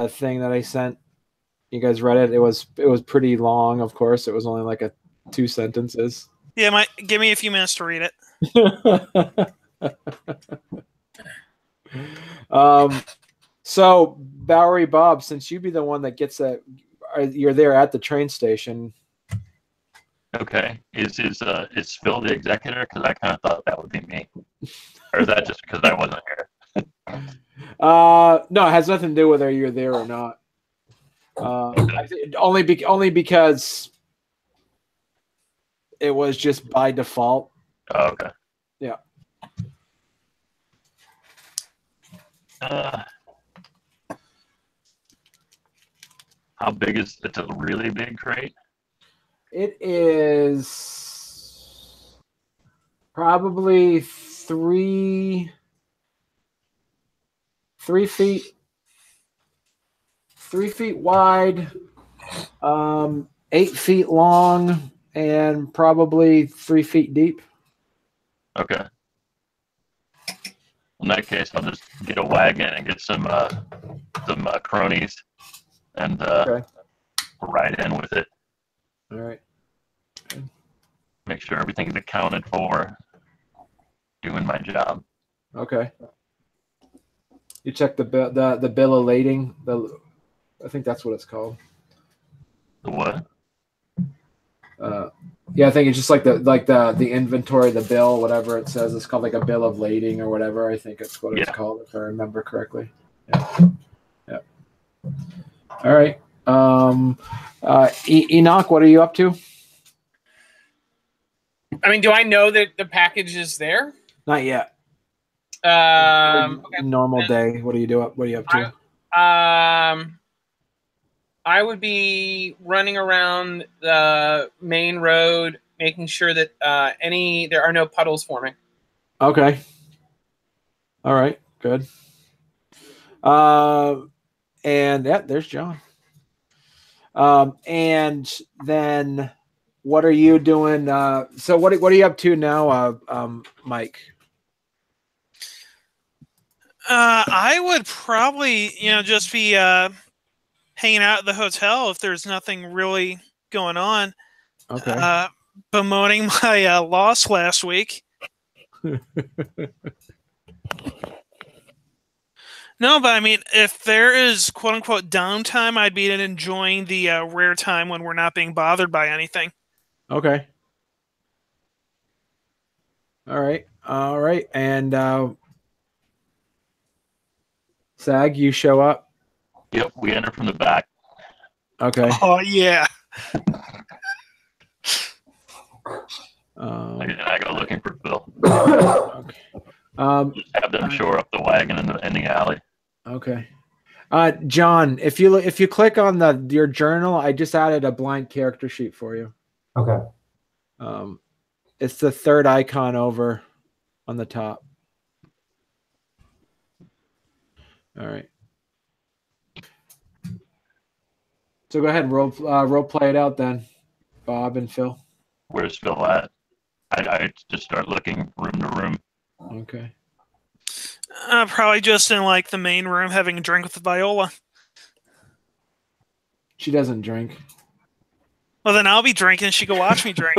thing that I sent. You guys read it. It was pretty long, of course. It was only like a 2 sentences. Yeah, give me a few minutes to read it. So Bowery Bob, since you'd be the one that gets that, you're there at the train station. Okay. Is Phil the executor? Because I kind of thought that would be me. Or is that just because I wasn't here? No, it has nothing to do with whether you're there or not. Only because it was just by default. Oh, okay. Yeah. How big is it's a really big crate? It is probably 3 feet 3 feet wide, 8 feet long, and probably 3 feet deep. Okay. In that case, I'll just get a wagon and get some cronies and Okay. ride in with it. All right. Okay. Make sure everything's accounted for. Doing my job. Okay. You check the bill of lading. I think that's what it's called. The what? Yeah, I think it's just like the inventory, the bill, whatever it says. It's called like a bill of lading or whatever. I think it's what it's called, if I remember correctly. Yeah. Yeah. All right. Enoch, what are you up to? I mean, do I know that the package is there? Not yet. Okay. Normal day. What are you up to? I would be running around the main road, making sure that there are no puddles forming. Okay. All right. Good. And yeah, there's John. And then what are you doing? So what are you up to now, Mike? I would probably, just be hanging out at the hotel if there's nothing really going on. Okay. Bemoaning my loss last week. No, but I mean, if there is quote unquote downtime, I'd be enjoying the rare time when we're not being bothered by anything. Okay. All right. All right. And Sag, you show up? Yep, we enter from the back. Okay. Oh, yeah. I go looking for Phil. Okay. Just have them shore up the wagon in the alley. Okay. John, if you click on your journal, I just added a blank character sheet for you. Okay. It's the third icon over on the top. All right. So go ahead and role play it out then, Bob and Phil. Where's Phil at? I just start looking room to room. Okay. Probably just in like the main room having a drink with Viola. She doesn't drink. Well, then I'll be drinking. She can watch me drink.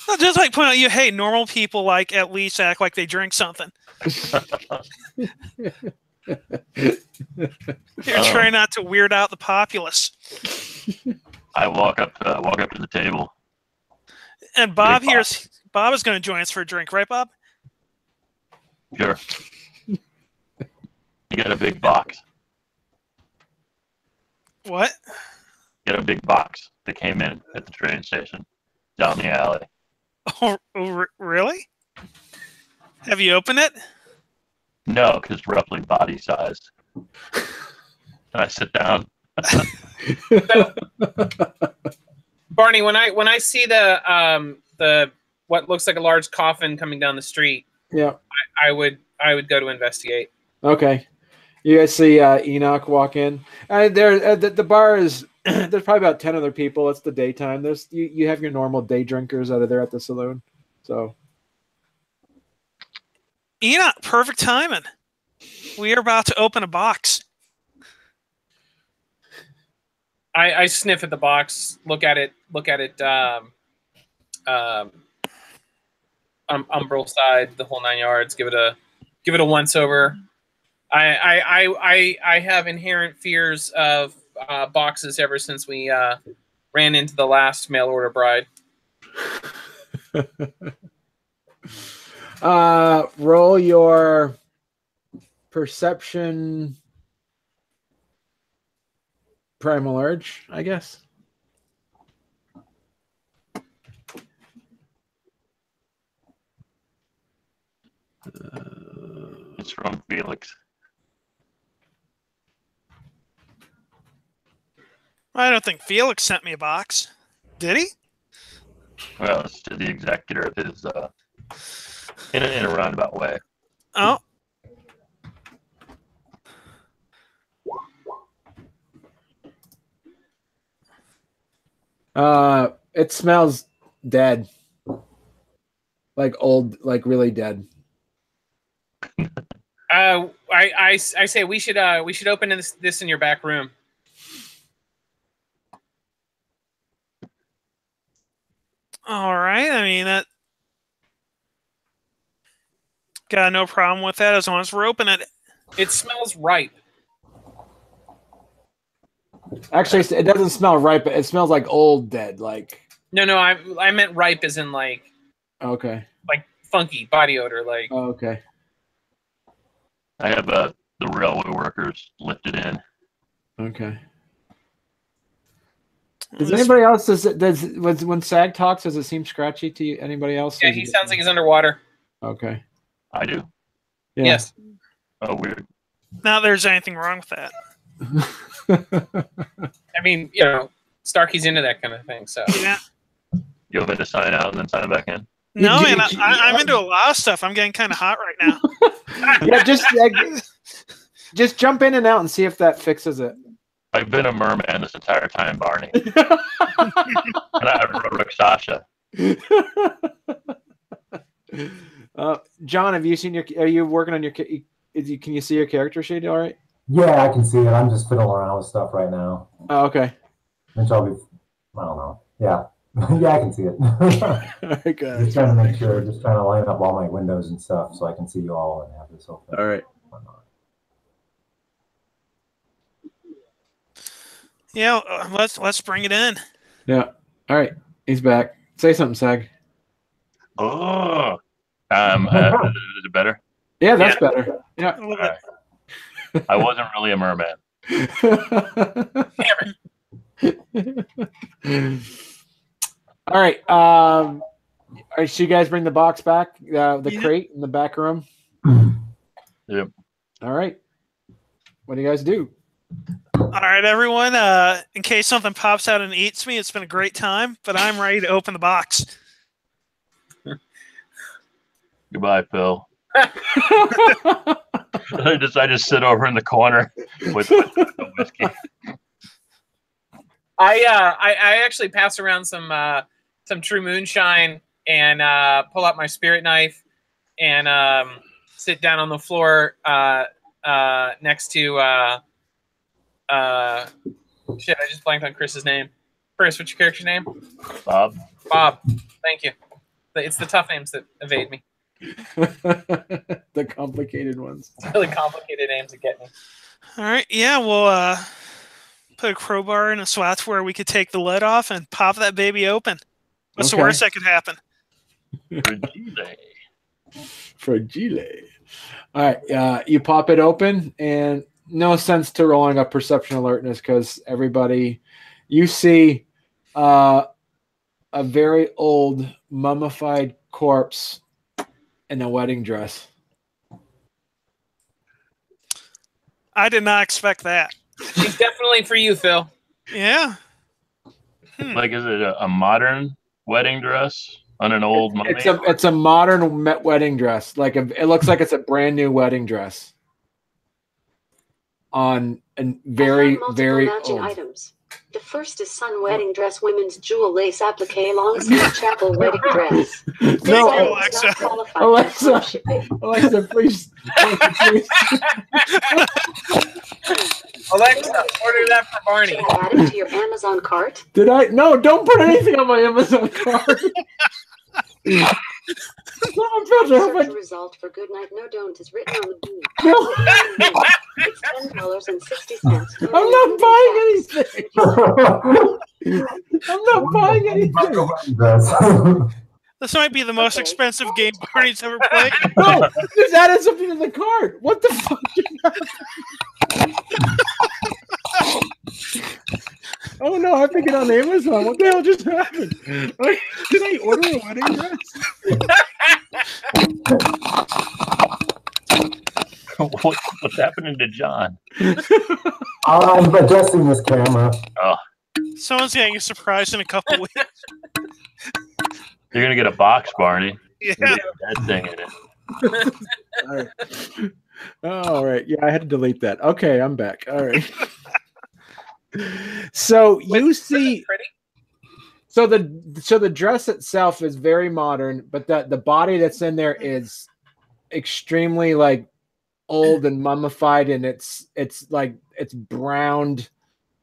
I'll just like point out hey, normal people at least act like they drink something. You're trying not to weird out the populace. I walk up to the table. And Bob is going to join us for a drink, right, Bob? Sure. You got a big box. What? You got a big box that came in at the train station down the alley. Oh, really? Have you opened it? No, because it's roughly body sized. And I sit down. Barney, when I see the what looks like a large coffin coming down the street, yeah, I would go to investigate. Okay. You guys see Enoch walk in. The bar is there's probably about 10 other people. It's the daytime. There's you have your normal day drinkers that are there at the saloon. So Enoch, perfect timing. We are about to open a box. I sniff at the box, look at it, umbral side, the whole 9 yards. Give it a once over. I have inherent fears of boxes ever since we ran into the last mail order bride. Roll your perception primal urge, I guess. It's from Felix. I don't think Felix sent me a box. Did he? Well, it's to the executor of his, in a roundabout way. Oh. It smells dead. Like old, like really dead. I say we should open this in your back room. All right. I mean, that got no problem with that as long as we're open it. It smells ripe. Actually, it doesn't smell ripe, but it smells like old dead. Like No, I meant ripe as in like okay, like funky body odor. Like okay. I have the railway workers lifted in. Okay. Does anybody else when Sag talks, does it seem scratchy to you? Anybody else? Yeah, he sounds like he's underwater. Okay. I do. Yeah. Yes. Oh, weird. Not that there's anything wrong with that. I mean, you know, Starkey's into that kind of thing. So Yeah. You want me to sign out and then sign back in? No, man, I'm into a lot of stuff. I'm getting kind of hot right now. Yeah, just jump in and out and see if that fixes it. I've been a merman this entire time, Barney. And I wrote Sasha. John, have you seen are you working on your? Can you see your character sheet? All right. Yeah, I can see it. I'm just fiddling around with stuff right now. Oh, okay. Which I'll be. I don't know. Yeah. Yeah, I can see it. Okay. Just trying to make sure, just trying to line up all my windows and stuff so I can see you all and have this whole thing. All right. Yeah, let's bring it in. Yeah. All right. He's back. Say something, Sag. Oh. Is it better? Yeah, that's better. Yeah. A little bit. Right. I wasn't really a merman. All right. All right. So you guys bring the box back, the crate in the back room. Yep. All right. What do you guys do? All right, everyone. In case something pops out and eats me, it's been a great time, but I'm ready to open the box. Goodbye, Phil. I just sit over in the corner with the whiskey. I actually pass around some true moonshine and pull out my spirit knife and sit down on the floor next to shit. I just blanked on Chris's name. Chris, what's your character's name? Bob. Bob. Thank you. It's the tough names that evade me. The complicated ones. It's really complicated names that get me. All right. Yeah, we'll put a crowbar in a slot where we could take the lid off and pop that baby open. What's the worst that could happen? Fragile. All right. You pop it open, and no sense to rolling up perception alertness because everybody, you see a very old mummified corpse in a wedding dress. I did not expect that. She's definitely for you, Phil. Yeah. Like, is it a modern wedding dress on an old mummy? It's a modern wedding dress. Like it looks like it's a brand new wedding dress. On a very, very old. Items. The first is sun wedding dress, women's jewel lace applique, long sleeve chapel wedding dress. This No, item Alexa. does not qualify for Alexa. free shipping. Alexa, please. Alexa, order that for Barney. Should I add it to your Amazon cart? Did I? No, don't put anything on my Amazon card. Someone filter, Search result for good night, no don't is written on the bean. No. It's $10.60. I'm not buying anything. I'm not buying anything. This might be the most expensive game Barney's ever played. No, just added something to the cart. What the fuck? Oh no, I picked it on Amazon. What the hell just happened? Did I order a wedding dress? What's happening to John? I'm adjusting this camera. Oh, Someone's getting a surprise in a couple weeks. you're gonna get a box, Barney. Yeah. That thing in it. All right. All right. Yeah, I had to delete that. Okay, I'm back. All right. So you see, so the dress itself is very modern, but the body that's in there is extremely like old and mummified, and it's like it's browned,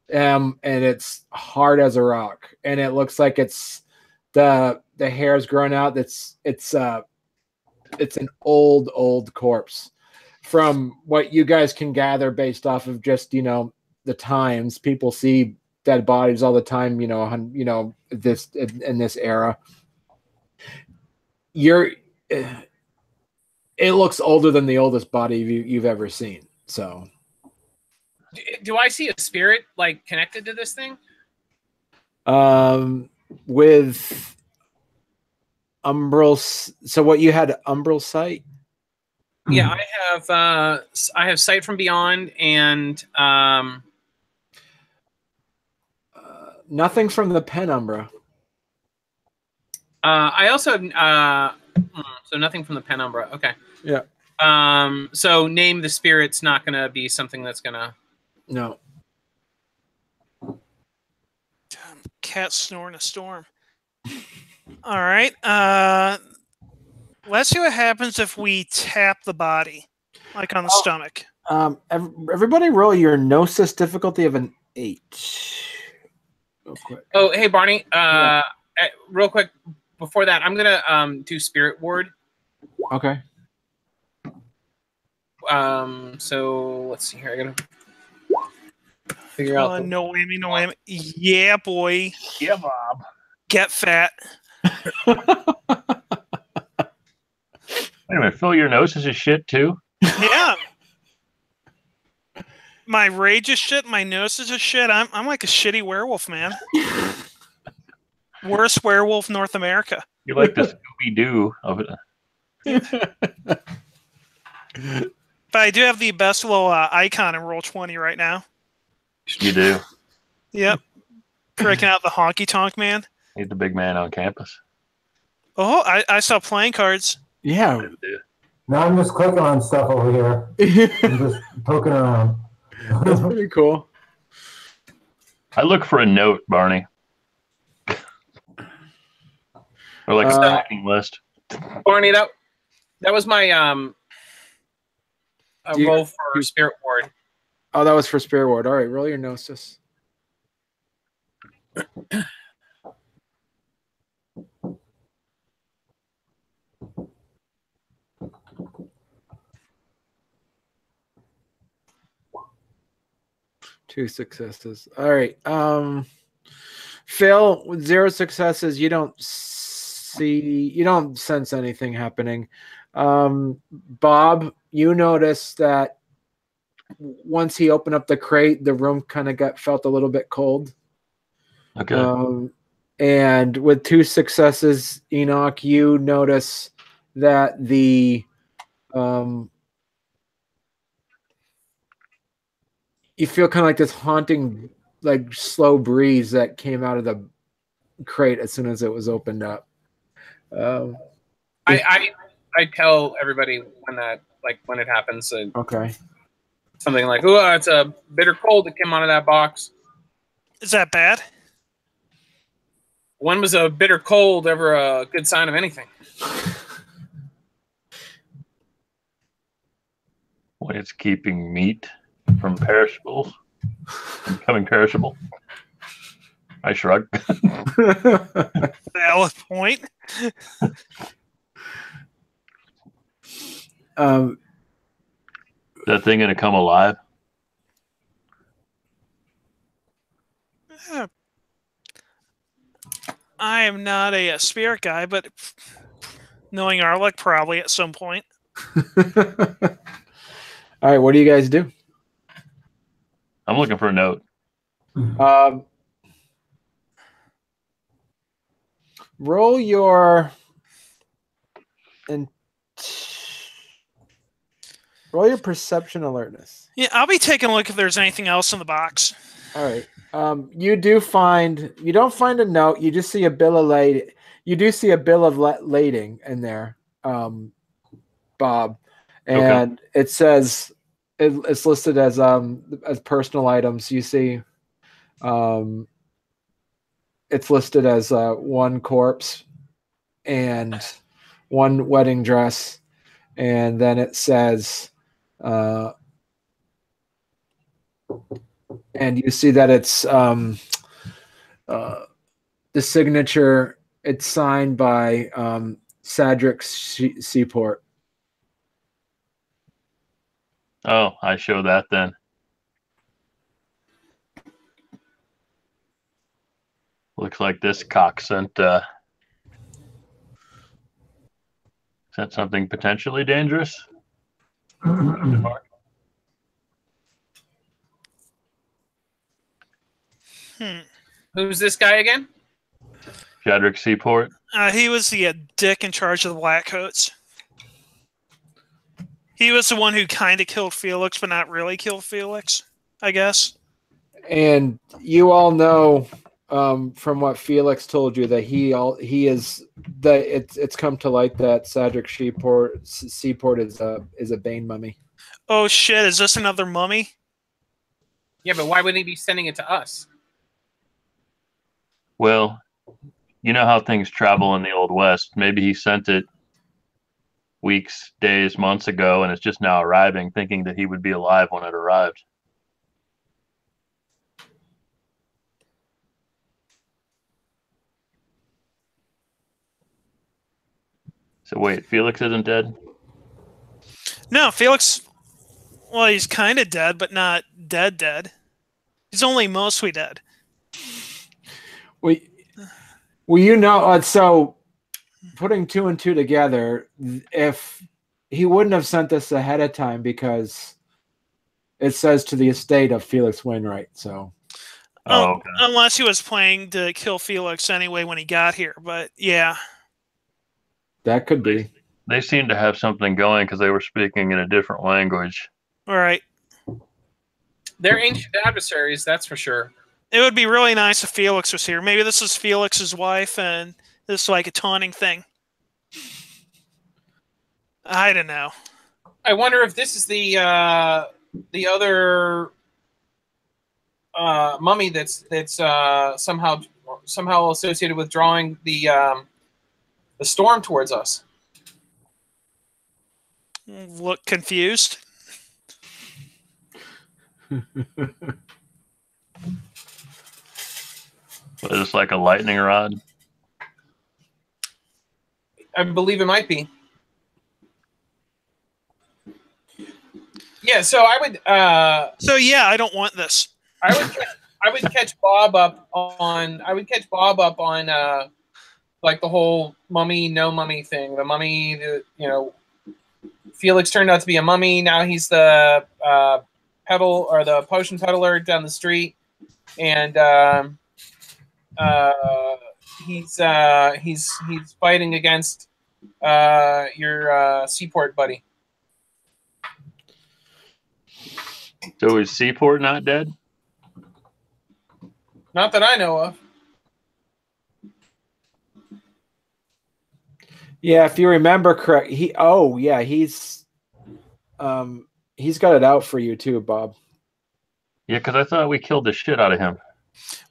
and it's hard as a rock, and it looks like it's the hair's grown out. It's an old corpse. From what you guys can gather based off of just the times, people see dead bodies all the time. This in this era. It looks older than the oldest body you've ever seen. So, Do I see a spirit like connected to this thing? with umbral. So what you had umbral sight? Yeah, I have sight from beyond, and Nothing from the penumbra. I also have so nothing from the penumbra. Okay. Yeah. So name the spirit's not going to be something that's going to. No. Cat snore in a storm. All right. Let's see what happens if we tap the body, like on the stomach. Everybody roll your gnosis difficulty of an 8. Real quick. Oh, hey Barney. Real quick before that, I'm gonna do spirit ward. Okay. So let's see here. I gotta figure out. No whammy, no whammy. Yeah, boy. Yeah, Bob. Get fat. Wait a minute, Phil, your nose is a shit too? Yeah. My rage is shit. My nose is a shit. I'm like a shitty werewolf, man. Worst werewolf North America. You're like the Scooby-Doo of it. But I do have the best little icon in Roll20 right now. You do. Yep. Breaking out the honky tonk man. He's the big man on campus. Oh, I saw playing cards. Yeah. Now I'm just clicking on stuff over here. I'm just poking around. That's pretty cool. I look for a note, Barney. Or like a stacking list. Barney, that was my roll for spirit ward. Oh, that was for spirit ward. All right, roll your gnosis. Two successes. All right. Phil, with 0 successes, you don't sense anything happening. Bob, you notice that once he opened up the crate, the room kind of felt a little bit cold. Okay. And with 2 successes, Enoch, you notice that you feel kind of like this haunting, like slow breeze that came out of the crate as soon as it was opened up. I tell everybody when it happens. Okay. Something like, "Oh, it's a bitter cold that came out of that box." Is that bad? When was a bitter cold ever a good sign of anything? When it's keeping meat from perishables, becoming perishable. I shrug. Valid point. That thing gonna come alive? I am not a spirit guy, but knowing our luck, probably at some point. All right, what do you guys do? I'm looking for a note. Roll your roll your perception alertness. Yeah, I'll be taking a look if there's anything else in the box. All right. You don't find a note. You just see a bill of lading. You do see a bill of lading in there, Bob, and it says it's listed as personal items. You see, it's listed as one corpse and one wedding dress, and then it says, and you see that it's the signature. It's signed by Cedric Seaport. Oh, I show that then. Looks like this cock sent something potentially dangerous. Who's this guy again? Cedric Seaport. He was the dick in charge of the Blackcoats. He was the one who kind of killed Felix, but not really killed Felix, I guess. And you all know from what Felix told you that it's come to light that Cedric Seaport is a Bane mummy. Oh shit! Is this another mummy? Yeah, but why wouldn't he be sending it to us? Well, you know how things travel in the Old West. Maybe he sent it weeks, days, months ago, and it's just now arriving, thinking that he would be alive when it arrived. So wait, Felix isn't dead? No, Felix. Well, he's kind of dead, but not dead. He's only mostly dead. Well, you know, so putting two and two together, if he wouldn't have sent this ahead of time because it says to the estate of Felix Wainwright. So, okay. Unless he was planning to kill Felix anyway when he got here, but yeah, that could be. They seemed to have something going because they were speaking in a different language. All right. They're ancient adversaries, that's for sure. It would be really nice if Felix was here. Maybe this is Felix's wife, and this is like a taunting thing. I don't know. I wonder if this is the other mummy that's somehow associated with drawing the storm towards us. Look confused. Is this like a lightning rod? I believe it might be. Yeah, so I would. So yeah, I don't want this. I would catch Bob up on. Like the whole mummy, no mummy thing. The mummy, Felix turned out to be a mummy. Now he's the pedal or the potion peddler down the street, and he's fighting against your Seaport buddy. So is Seaport not dead? Not that I know of. Yeah, if you remember correct, he's got it out for you too, Bob. Yeah, because I thought we killed the shit out of him.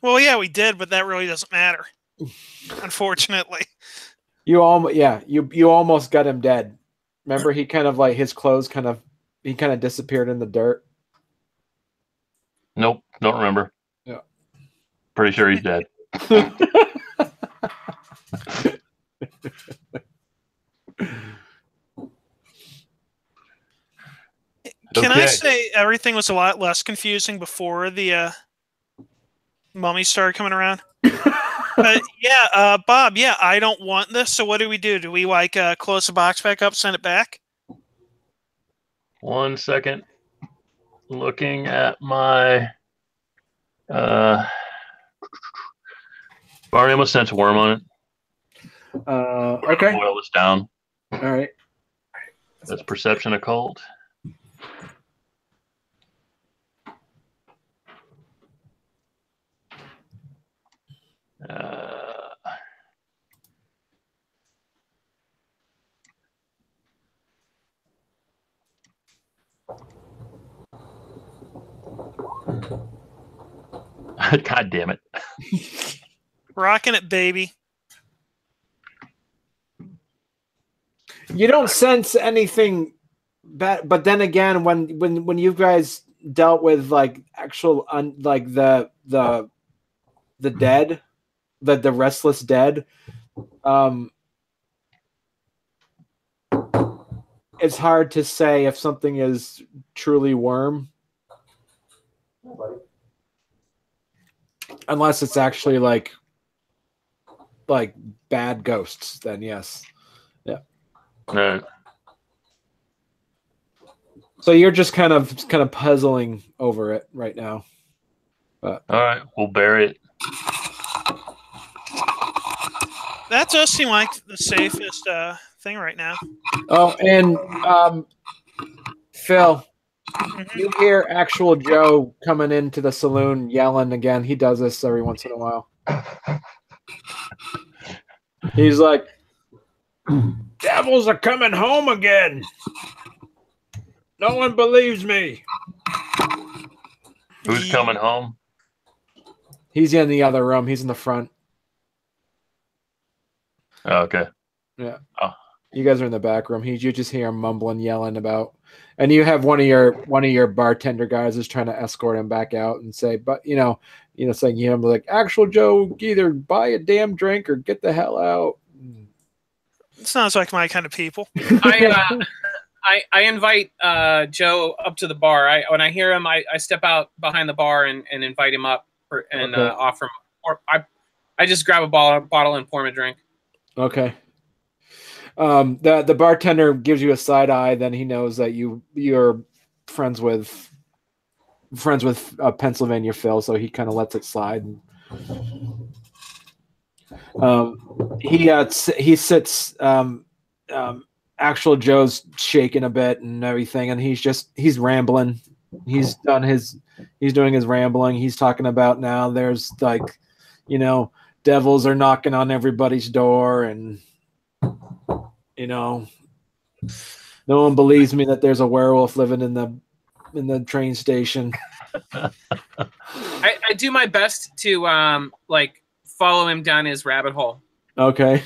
Well, yeah, we did, but that really doesn't matter, unfortunately. You almost got him dead. Remember, he kind of like his clothes he kind of disappeared in the dirt. Nope, don't remember. Yeah. Pretty sure he's dead. Can I Okay. say everything was a lot less confusing before the mummies started coming around? Yeah, Bob, yeah, I don't want this, so what do we do? Do we, like, close the box back up, send it back? 1 second. Looking at my Barney almost sent a worm on it. Okay. Boil this down. All right. That's perception occult. God damn it. Rocking it, baby. You don't sense anything bad, but then again, when you guys dealt with like actual like the dead, the restless dead, it's hard to say if something is truly worm, unless it's actually like bad ghosts. Then yes, yeah. Right. So you're just kind of puzzling over it right now. But all right, we'll bury it. That does seem like the safest thing right now. Oh, and Phil, you hear actual Joe coming into the saloon yelling again. He does this every once in a while. He's like, "Devils are coming home again. No one believes me." Who's coming home? He's in the other room. He's in the front. Oh, okay. Yeah. Oh. You guys are in the back room. You just hear him mumbling, yelling about, and you have one of your bartender guys is trying to escort him back out and say, but saying him like, "Actual Joe, either buy a damn drink or get the hell out." Sounds like my kind of people. I invite Joe up to the bar. When I hear him, I step out behind the bar and invite him up and offer him. Or I just grab a bottle and pour him a drink. Okay. The bartender gives you a side eye. Then he knows that you're friends with Pennsylvania Phil, so he kind of lets it slide. He sits. Actual Joe's shaking a bit and everything, and he's rambling. He's doing his rambling. He's talking about now there's like, devils are knocking on everybody's door, and no one believes me that there's a werewolf living in the train station. I do my best to follow him down his rabbit hole. Okay.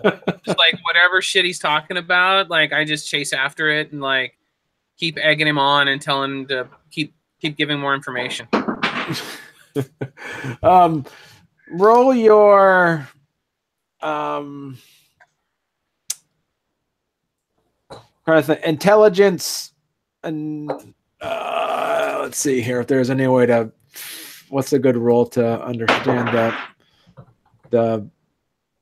Just like whatever shit he's talking about, like I just chase after it and like keep egging him on and telling him to keep giving more information. Roll your intelligence, and let's see here if there's any way to. What's a good roll to understand the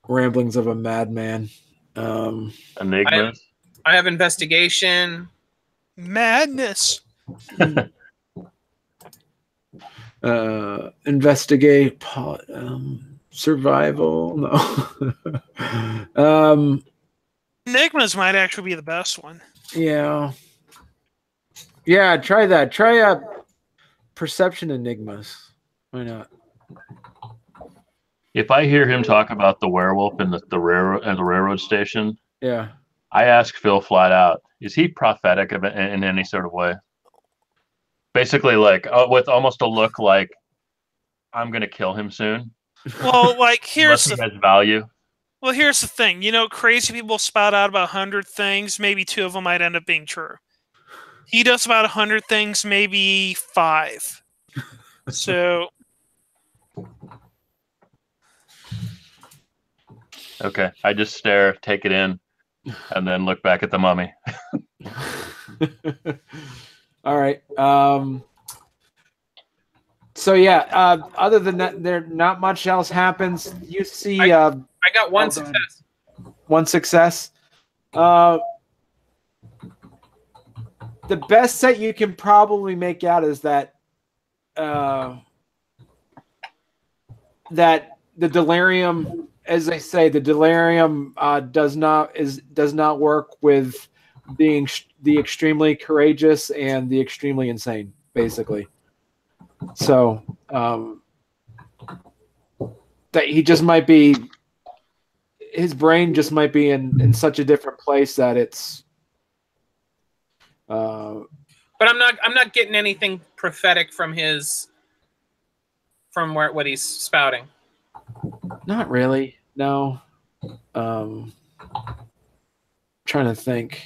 ramblings of a madman? Enigmas. I have investigation. Madness. Investigate. Survival. No. Enigmas might actually be the best one. Yeah. Yeah. Try that. Try a perception enigmas. Why not? If I hear him talk about the werewolf in the railroad station, yeah, I ask Phil flat out: is he prophetic in any sort of way? Basically, like with almost a look like I'm gonna kill him soon. Well, like Unless he has value. Well, here's the thing. You know, crazy people spout out about 100 things. Maybe 2 of them might end up being true. He does about 100 things, maybe 5. So, Okay, I just stare, take it in, and then look back at the mummy. All right. So yeah, other than that, there not much else happens. You see, I got one success. One success. The best that you can probably make out is that that the delirium, as they say, the delirium does not work with being the extremely courageous and the extremely insane, basically. So that he just might be, his brain just might be in such a different place that it's. But I'm not getting anything prophetic from what he's spouting. Not really. No. Trying to think.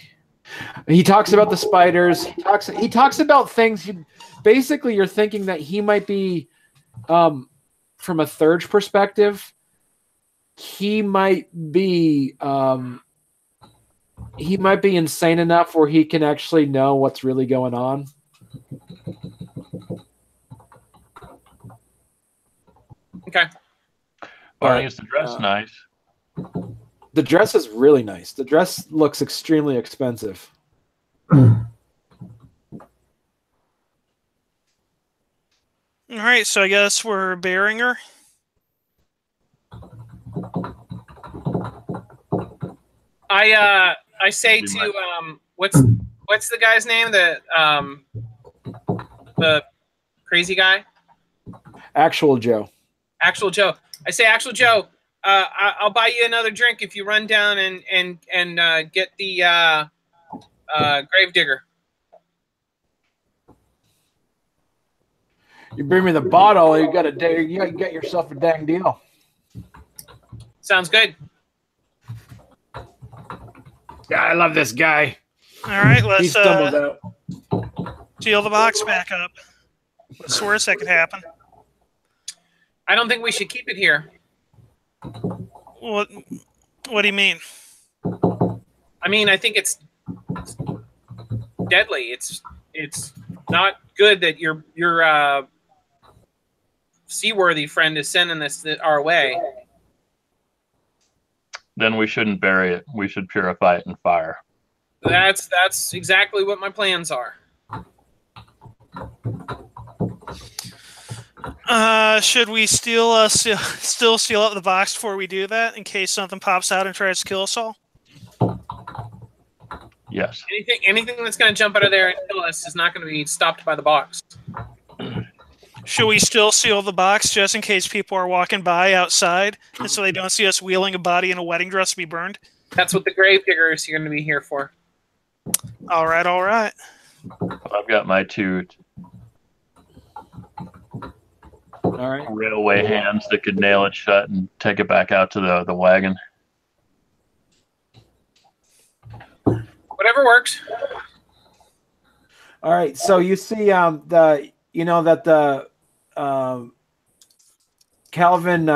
He talks about the spiders. He talks about things. Basically, you're thinking that he might be, from a third perspective, he might be insane enough where he can actually know what's really going on. Okay. Barney, is the dress nice? The dress is really nice. The dress looks extremely expensive. all right. So I guess we're burying her. I say to what's the guy's name? The crazy guy? Actual Joe. Actual Joe. I say, Actual Joe, I'll buy you another drink if you run down and get the gravedigger. You bring me the bottle, you got to get yourself a dang deal. Sounds good. Yeah, I love this guy. All right, He let's stumbles out. seal the box back up. What's the worst that could happen? I don't think we should keep it here. What do you mean? I mean, I think it's deadly. It's not good that your seaworthy friend is sending this our way. Then we shouldn't bury it. We should purify it in fire. That's exactly what my plans are. Should we still seal up the box before we do that, in case something pops out and tries to kill us all? Yes. Anything that's going to jump out of there and kill us is not going to be stopped by the box. Should we still seal the box just in case people are walking by outside, and so they don't see us wheeling a body in a wedding dress to be burned? That's what the gravediggers are going to be here for. All right, all right. I've got my 2 All right. railway hands that could nail it shut and take it back out to the wagon. Whatever works. All right. So you see, the Calvin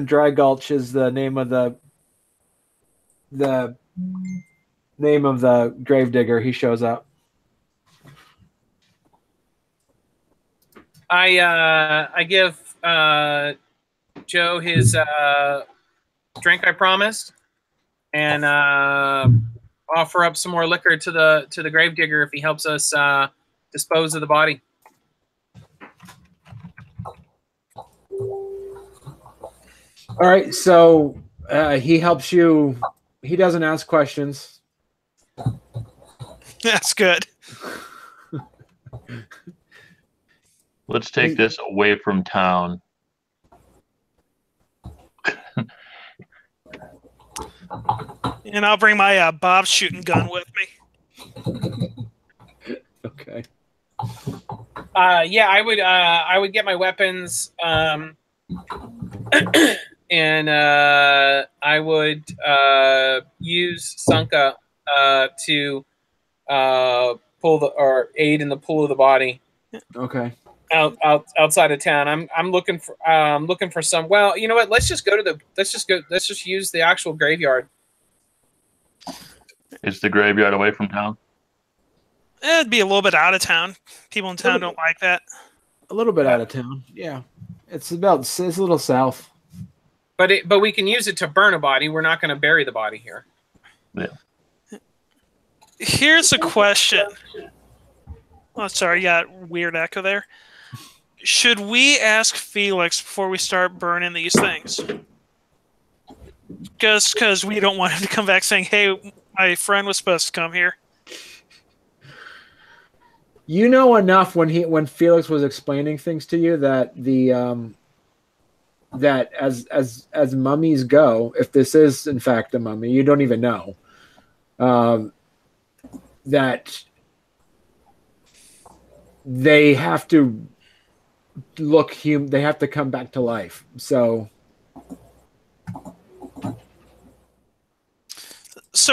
Drygulch is the name of the gravedigger. He shows up. I give Joe his drink I promised, and offer up some more liquor to the gravedigger if he helps us dispose of the body. All right. So he helps you. He doesn't ask questions. That's good. Let's take this away from town. And I'll bring my Bob's shooting gun with me. Okay. Yeah, I would get my weapons, and I would use Sanka to pull or aid in the pull of the body. Okay. Outside of town. I'm looking for some. Well, you know what? Let's just use the actual graveyard. Is the graveyard away from town? It'd be a little bit out of town. People in town don't like that. A little bit out of town. Yeah. It's a little south. But we can use it to burn a body. We're not going to bury the body here. Yeah. Here's a question. Oh, sorry, you got weird echo there. Should we ask Felix before we start burning these things? Just because we don't want him to come back saying, hey, my friend was supposed to come here. You know enough when Felix was explaining things to you that that as mummies go, if this is in fact a mummy, you don't even know that they have to look human. They have to come back to life. So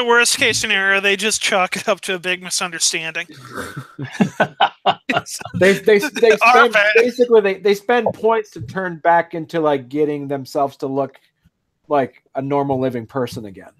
worst case scenario, they just chalk it up to a big misunderstanding. they spend, basically they spend points to turn back into like getting themselves to look like a normal living person again.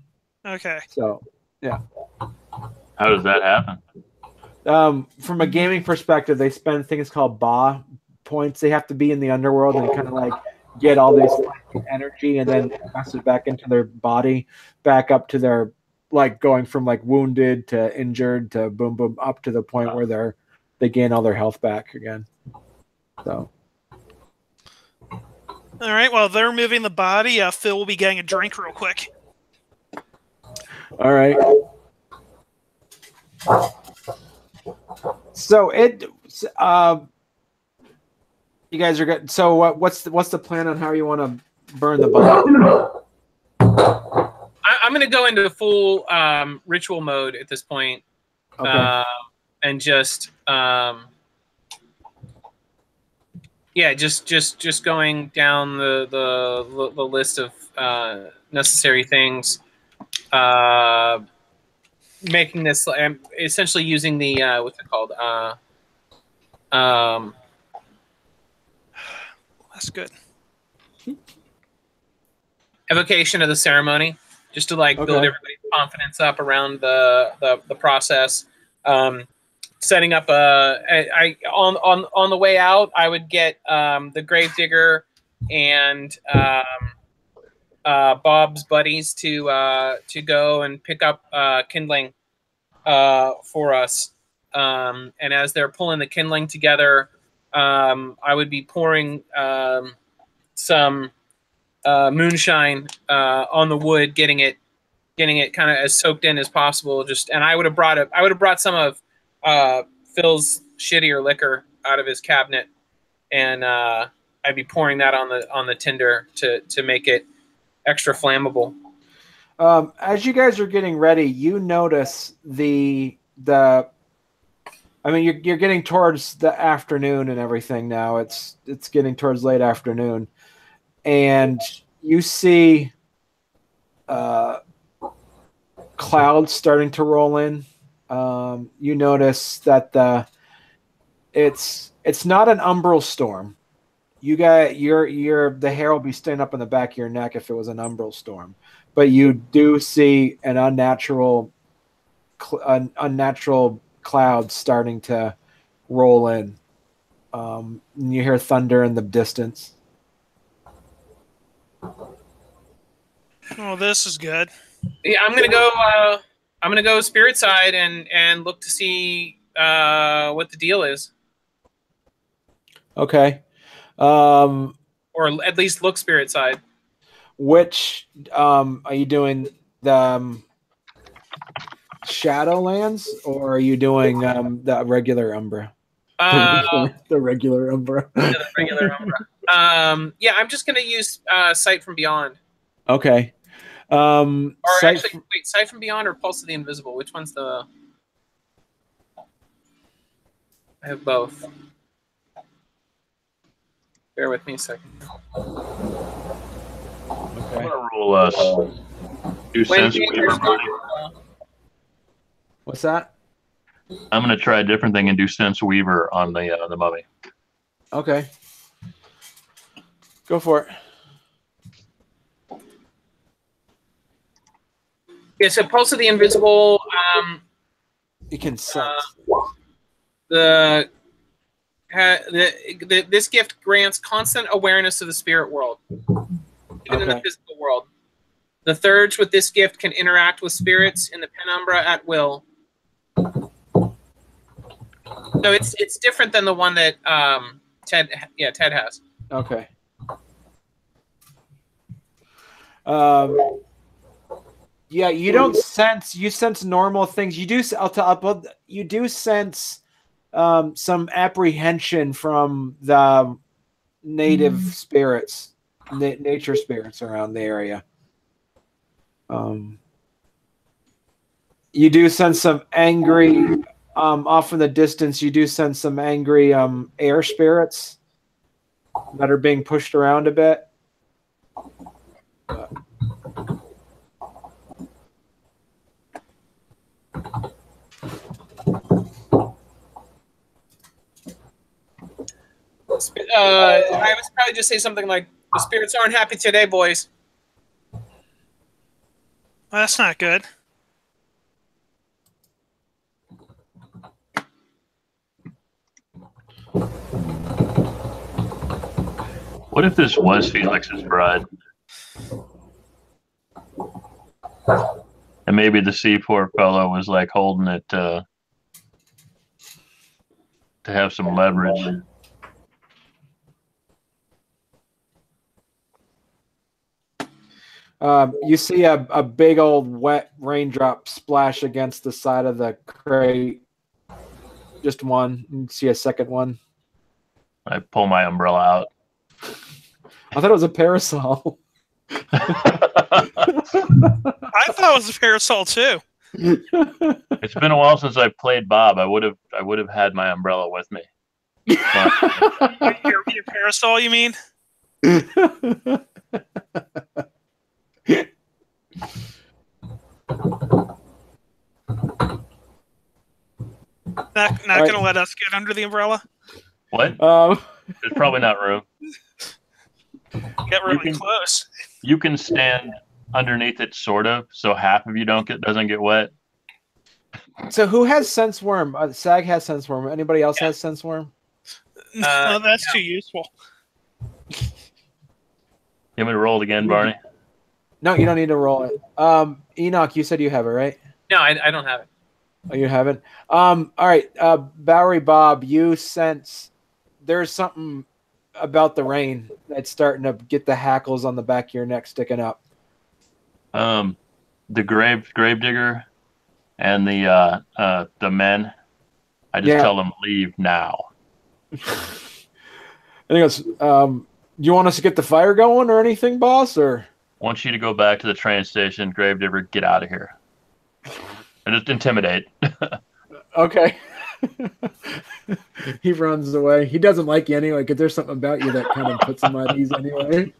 Okay. So yeah. How does that happen? From a gaming perspective, they spend things called Ba points. They have to be in the underworld and kind of like get all this like, energy and then pass it back into their body, back up to their like going from like wounded to injured to boom boom up to the point where they gain all their health back again. So. All right. While they're moving the body, Phil will be getting a drink real quick. All right. So you guys are good. So what's the plan on how you want to burn the body? I'm going to go into full ritual mode at this point, okay. And just just going down the list of necessary things, making this essentially using the what's it called? That's good. Evocation of the ceremony, just to like build everybody's confidence up around the process. Setting up on the way out, I would get the gravedigger and Bob's buddies to go and pick up kindling for us. And as they're pulling the kindling together, I would be pouring some moonshine on the wood, getting it kind of as soaked in as possible. And I would have brought some of Phil's shittier liquor out of his cabinet, and I'd be pouring that on the tinder to make it extra flammable. As you guys are getting ready, you notice the I mean, you're getting towards the afternoon and everything now. It's getting towards late afternoon, and you see clouds starting to roll in. You notice that it's not an umbral storm. You got the hair will be standing up on the back of your neck if it was an umbral storm, but you do see an unnatural clouds starting to roll in. And you hear thunder in the distance. Oh, this is good. Yeah, I'm gonna go spirit side and look to see what the deal is. Okay. Or at least look spirit side. Which are you doing? The Shadowlands, or are you doing the regular Umbra? The regular Umbra. Yeah, the regular Umbra. Yeah, I'm just gonna use Sight from Beyond. Okay. Or actually, wait, Sight from Beyond or Pulse of the Invisible? Which one's the? I have both. Bear with me a second. I'm gonna roll us do sense weaver money. What's that? I'm gonna try a different thing and do sense weaver on the mummy. Okay. Go for it. Yeah, so Pulse of the Invisible, You can sense. this gift grants constant awareness of the spirit world, even in the Okay. physical world. The thirds with this gift can interact with spirits in the penumbra at will. So it's different than the one that Ted has. Okay. Yeah, you don't sense. You sense normal things. You do. You do sense some apprehension from the native spirits, nature spirits around the area. You do sense some angry. Off in the distance, you do sense some angry air spirits that are being pushed around a bit. I would probably just say something like, "The spirits aren't happy today, boys." Well, that's not good. What if this was Felix's bride? And maybe the seaport fellow was like holding it to have some leverage. You see a big old wet raindrop splash against the side of the crate. Just one. You see a second one. I pull my umbrella out. I thought it was a parasol. I thought it was a parasol too. It's been a while since I've played Bob. I would have had my umbrella with me. Your parasol, you mean? Not going to let us get under the umbrella? What? There's probably not room. Get really close. You can stand underneath it, sort of, so half of you doesn't get wet. So who has sense worm? Sag has sense worm. Anybody else has sense worm? No, that's too useful. You want me to roll it again, Barney? No, you don't need to roll it. Enoch, you said you have it, right? No, I don't have it. Oh, you haven't? All right. Bowery Bob, you sense there's something about the rain that's starting to get the hackles on the back of your neck sticking up. The gravedigger and the men, I just tell them leave now. I think it's you want us to get the fire going or anything, boss? Or I want you to go back to the train station, gravedigger, get out of here. And just intimidate. Okay. He runs away. He doesn't like you anyway because there's something about you that kind of puts him at ease anyway.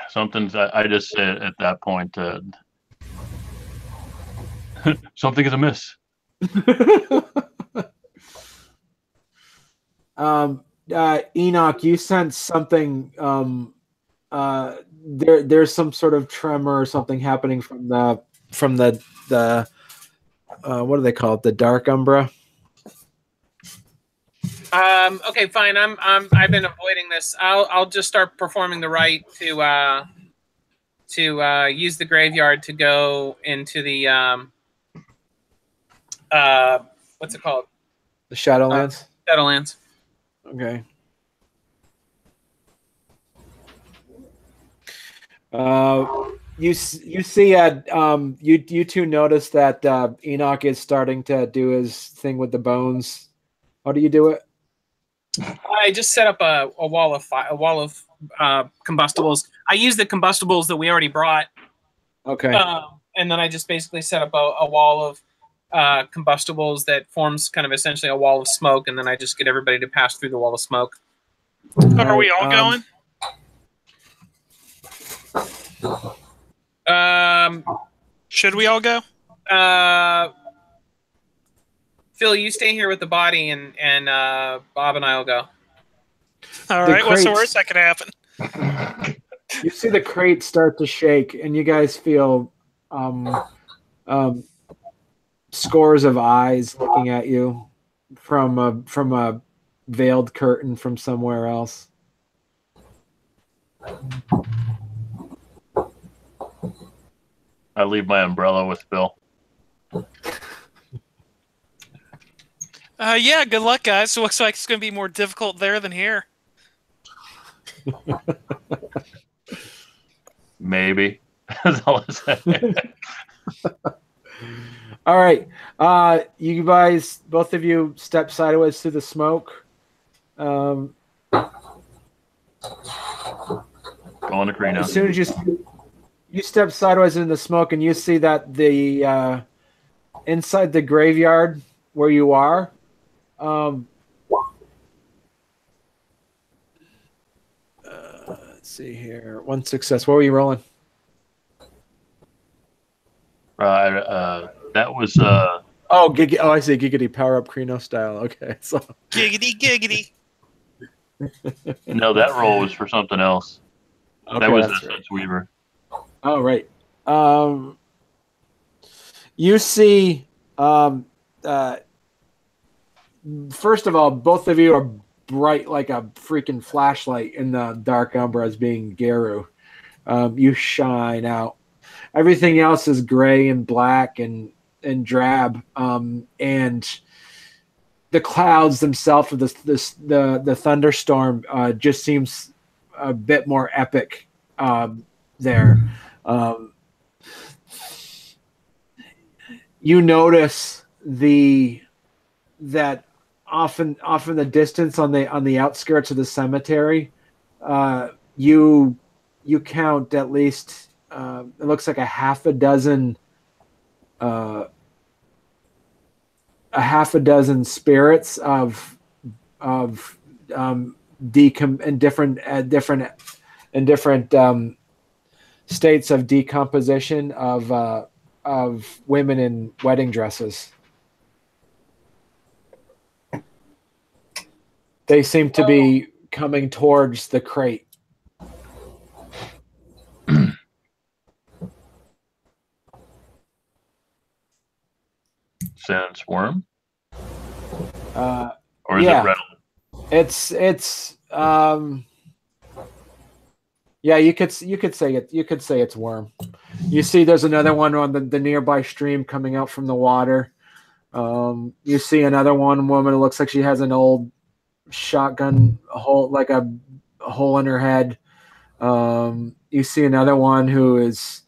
Something's. I just said at that point, something is amiss. Enoch, you sense something. There's some sort of tremor or something happening from the what do they call it? The dark umbra. Okay, fine. I've been avoiding this. I'll just start performing the rite to use the graveyard to go into the what's it called? The Shadowlands. Shadowlands. Okay. You see you two notice that Enoch is starting to do his thing with the bones. How do you do it? I just set up a wall of combustibles. I use the combustibles that we already brought. Okay. and then I just basically set up a wall of combustibles that forms kind of essentially a wall of smoke, and then I just get everybody to pass through the wall of smoke. Are we all going? Should we all go? Phil, you stay here with the body, and Bob and I will go. All right. What's the worst that could happen? You see the crate start to shake, and you guys feel scores of eyes looking at you from a veiled curtain from somewhere else. I leave my umbrella with Phil. Yeah, good luck, guys. It looks like it's going to be more difficult there than here. Maybe. That's all I say. All right. You guys, both of you step sideways through the smoke. Going to Cree now. As soon as you step sideways in the smoke, and you see that the inside the graveyard where you are, let's see here. One success. What were you rolling? That was I see. Giggity power up Crino style. Okay, so Giggity. no, that roll was for something else. okay, That was that's the right. Sense Weaver. Oh, right. You see, first of all, both of you are bright like a freaking flashlight in the dark umbra as being Geru. You shine out. Everything else is gray and black and drab. And the clouds themselves of the thunderstorm just seems a bit more epic there. You notice that off in the distance on the outskirts of the cemetery, you count at least it looks like a half a dozen spirits of in different states of decomposition of women in wedding dresses. They seem to be coming towards the crate. Sense Worm? Or is yeah. it Red? It's yeah, you could say it. You could say it's Worm. You see, there's another one on the nearby stream coming out from the water. You see another woman. It looks like she has an old shotgun hole, like a hole in her head. You see another one who is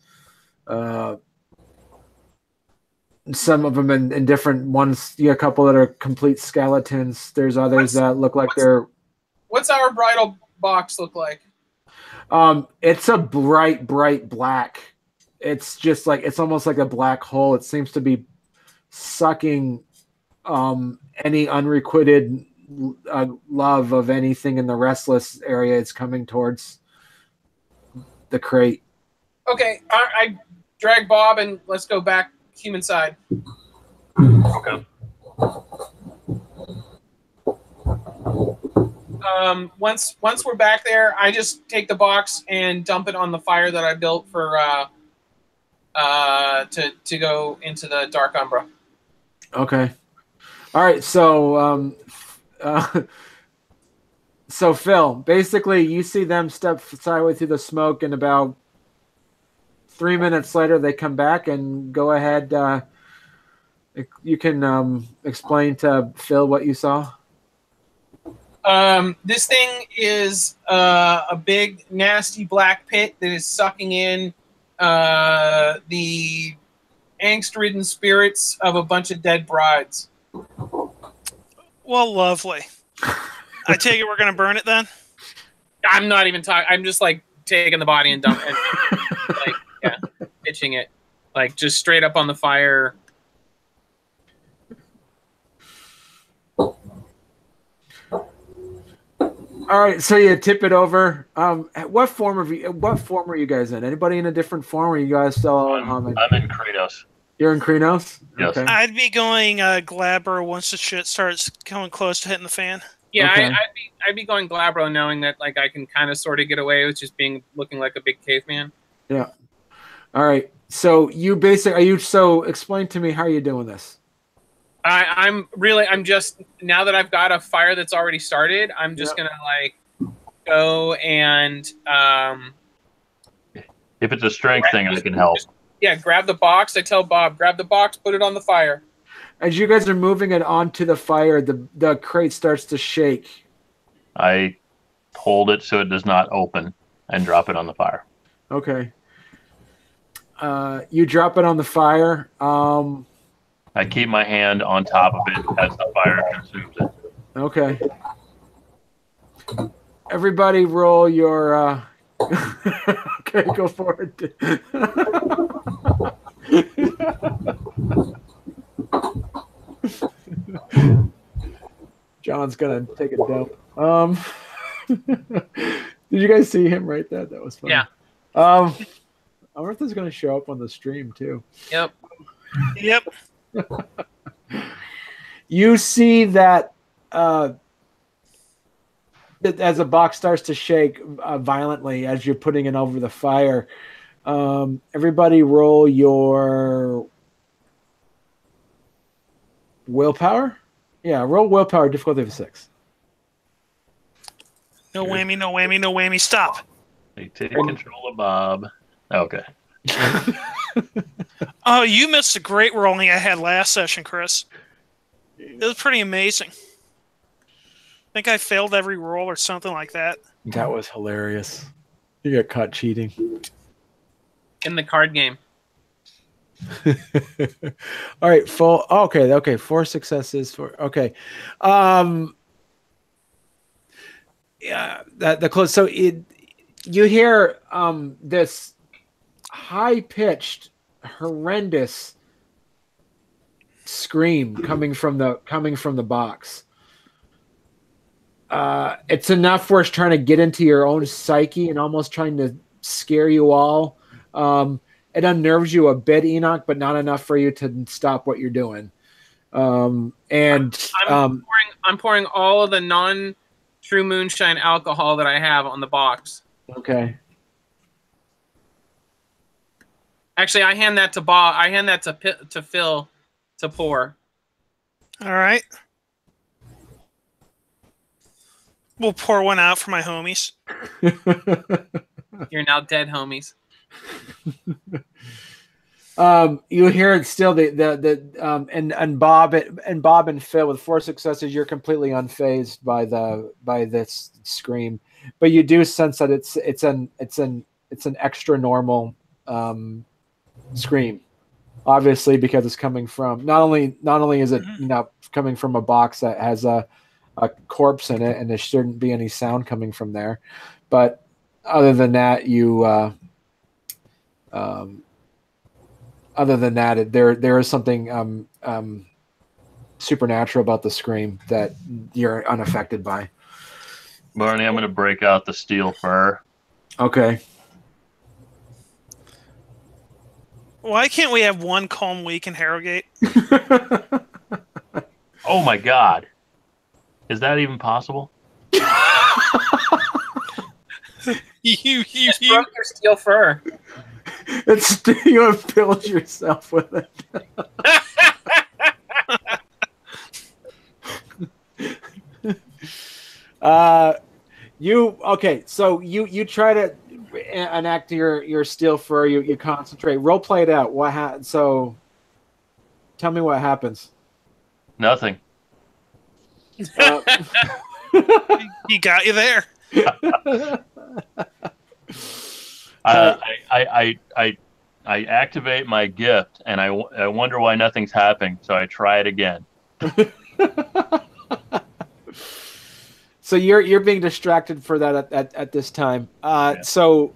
some of them in different ones. You got a couple that are complete skeletons. There's others that look like they're. What's our bridal box look like? It's a bright black. It's just like, it's almost like a black hole. It seems to be sucking any unrequited love of anything in the restless area. It's coming towards the crate. Okay, I drag Bob and let's go back human side. Okay. Once we're back there, I just take the box and dump it on the fire that I built for to go into the dark umbra. Okay. All right. So so Phil, basically, you see them step sideways through the smoke, and about 3 minutes later, they come back and go ahead. You can explain to Phil what you saw. This thing is a big, nasty black pit that is sucking in the angst-ridden spirits of a bunch of dead brides. Well, lovely. I take it we're going to burn it then? I'm not even talking. I'm just like taking the body and dumping, like, yeah, pitching it. like just straight up on the fire. All right, so you tip it over. What form are you guys in? Anybody in a different form? Or you guys still? I'm in Kratos. You're in Krenos? Yes. Okay. I'd be going Glabro once the shit starts coming close to hitting the fan. Yeah, Okay. I'd be going Glabro, knowing that like I can kind of sort of get away with just looking like a big caveman. Yeah. All right. So you explain to me how you're doing this. I'm just, now that I've got a fire that's already started, I'm just gonna like go and If it's a strength thing, I can help. Grab the box. I tell Bob, grab the box, put it on the fire. As you guys are moving it onto the fire, the crate starts to shake. I hold it so it does not open and drop it on the fire. Okay. You drop it on the fire. I keep my hand on top of it as the fire consumes it. Okay. Everybody roll your okay, go for it. John's gonna take a dump. Did you guys see him write that? That was funny. Yeah. I wonder if this is gonna show up on the stream too. Yep. Yep. You see that as the box starts to shake violently as you're putting it over the fire. Everybody roll your willpower. Yeah, roll willpower, difficulty of 6. No whammy, no whammy, no whammy. Stop. They take control of Bob. Okay. Oh, you missed a great rolling I had last session, Chris. It was pretty amazing. I think I failed every roll or something like that. That was hilarious. You got caught cheating. In the card game. All right, full. Okay, 4 successes. Okay. Yeah, the close. So you hear this high-pitched, horrendous scream coming from the box. It's enough where it's trying to get into your own psyche and almost trying to scare you all. It unnerves you a bit, Enoch, but not enough for you to stop what you're doing. I'm pouring all of the non-true moonshine alcohol that I have on the box. Okay. Actually, I hand that to Bob. I hand that to Phil to pour. All right. We'll pour one out for my homies. You're now dead, homies. You hear it still and Bob and Phil with 4 successes. You're completely unfazed by this scream, but you do sense that it's an extra normal scream, obviously, because it's coming from not only is it coming from a box that has a corpse in it and there shouldn't be any sound coming from there, but other than that there is something supernatural about the scream that you're unaffected by. Barney, I'm going to break out the steel fur. Okay. Why can't we have one calm week in Harrogate? Oh my God. Is that even possible? You broke your steel fur. It's you have filled yourself with it. So you try to enact your steel fur. You concentrate. Role play it out. So tell me what happens. Nothing. He got you there. I activate my gift, and I wonder why nothing's happening. So I try it again. So you're being distracted for that at this time. So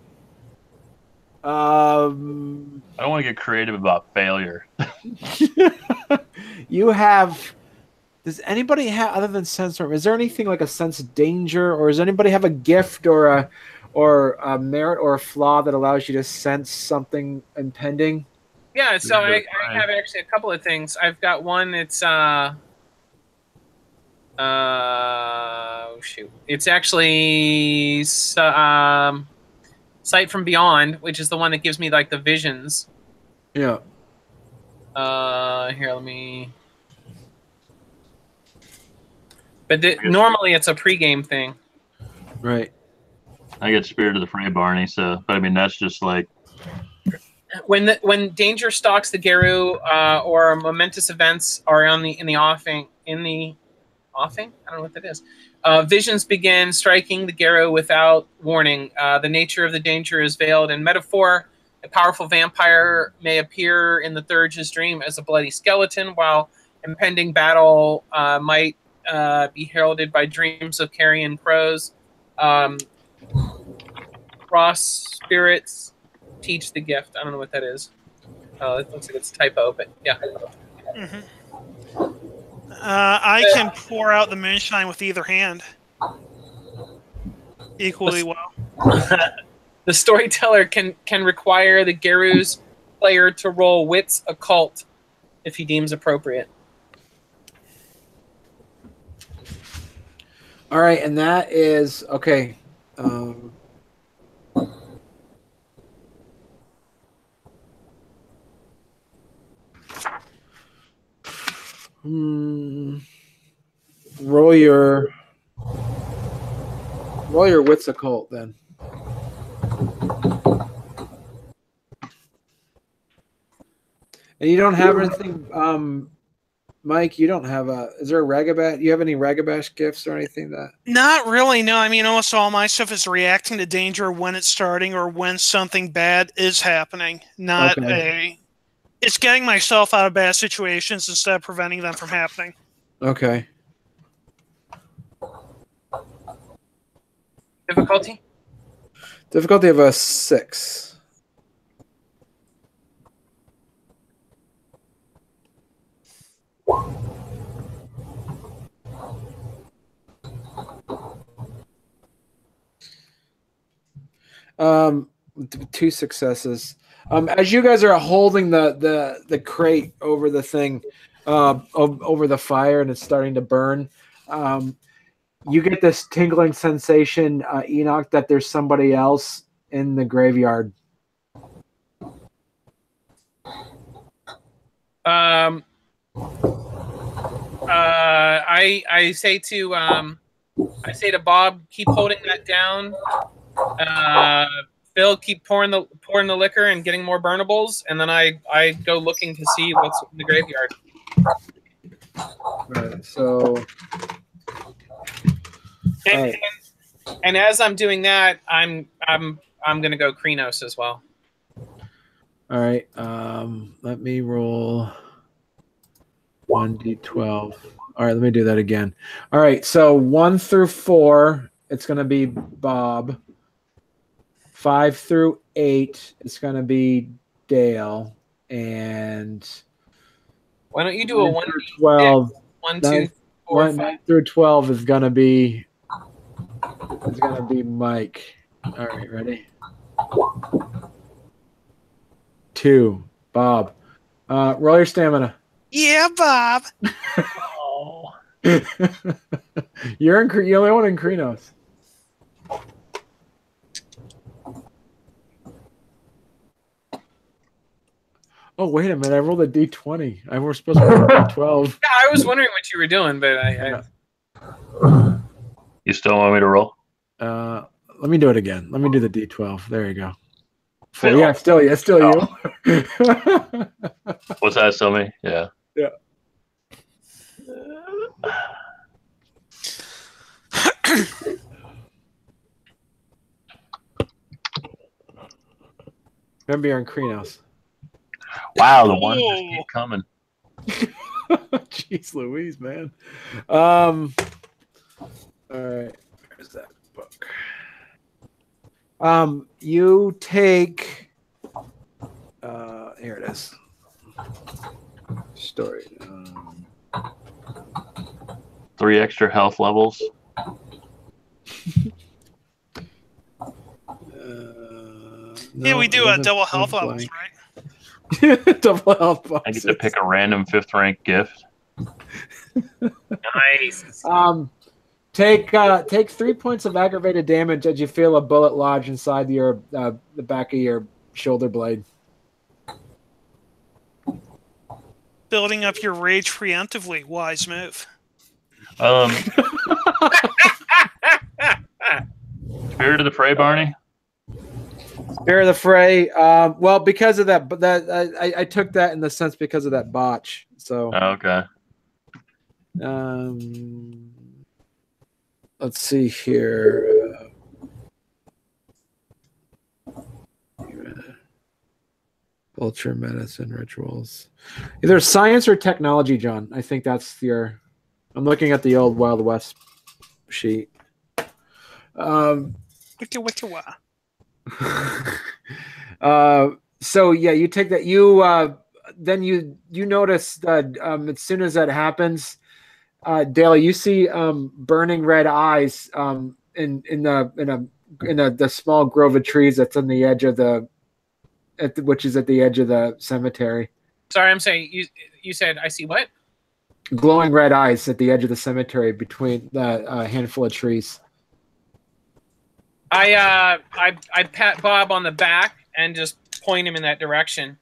I don't want to get creative about failure. You have. Does anybody have, other than sense, is there anything like a sense of danger, or does anybody have a gift or a merit or a flaw that allows you to sense something impending? Yeah, so I Right. have actually a couple of things. I've got one. It's shoot. It's actually Sight from Beyond, which is the one that gives me like the visions. Yeah. Here, let me. But normally it's a pregame thing. Right. I get Spirit of the Fray, Barney. So, but I mean, that's just like When danger stalks the Geru or momentous events are in the offing. I don't know what that is. Visions begin striking the Geru without warning. The nature of the danger is veiled in metaphor. A powerful vampire may appear in the Thurge's dream as a bloody skeleton, while impending battle might be heralded by dreams of carrion crows. Cross spirits teach the gift. I don't know what that is. It looks like it's a typo, but yeah. Mm-hmm. I can pour out the moonshine with either hand equally well. The storyteller can require the Geru's player to roll wits occult if he deems appropriate. All right, and that is okay. Roll your wits occult then. And you don't have anything, Mike. You don't have a. Is there a Ragabash? You have any Ragabash gifts or anything that? Not really. No, I mean almost all my stuff is reacting to danger when it's starting or when something bad is happening. Not It's getting myself out of bad situations instead of preventing them from happening. Okay. Difficulty? Difficulty of a 6. Two successes. As you guys are holding the crate over the thing, over the fire, and it's starting to burn, you get this tingling sensation, Enoch, that there's somebody else in the graveyard. I say to Bob, keep holding that down. Phil, keep pouring the liquor and getting more burnables, and then I go looking to see what's in the graveyard. Right. So. And as I'm doing that, I'm gonna go Krenos as well. All right. Let me roll 1d12. All right, let me do that again. All right, so 1 through 4, it's going to be Bob. 5 through 8, it's going to be Dale. And why don't you do a 1 through 12? 1, 2, 4, 5. 9 through 12 is going to be Mike. All right, ready? 2, Bob. Roll your stamina. Yeah, Bob. oh. You're the only one in Krenos. Oh, wait a minute. I rolled a D20. I was supposed to roll a D12. Yeah, I was wondering what you were doing, but I... You still want me to roll? Let me do it again. Let me do the D12. There you go. Phil. Yeah, still you. What's that, still me? Yeah. Yeah. Remember, you're in Krenos. Wow, the ones just keep coming. Jeez Louise, man. All right. Where's that book? You take Here it is. Story. 3 extra health levels. Yeah, we do double health levels, right? Double health boxes. I get to pick a random 5th rank gift. Nice. Take 3 points of aggravated damage as you feel a bullet lodge inside your the back of your shoulder blade. Building up your rage preemptively. Wise move. Spirit of the Fray, Barney? Spirit of the Fray. Well, because of that, but I took that in the sense because of that botch. So. Oh, okay. Let's see here. Culture, medicine, rituals. Either science or technology, John. I think that's your. I'm looking at the old Wild West sheet. Wicca. So yeah, you take that. You then you notice that as soon as that happens, Dale, you see burning red eyes in the small grove of trees that's on the edge of which is at the edge of the cemetery. Sorry, I'm saying you said I see what? Glowing red eyes at the edge of the cemetery between the handful of trees. I pat Bob on the back and just point him in that direction.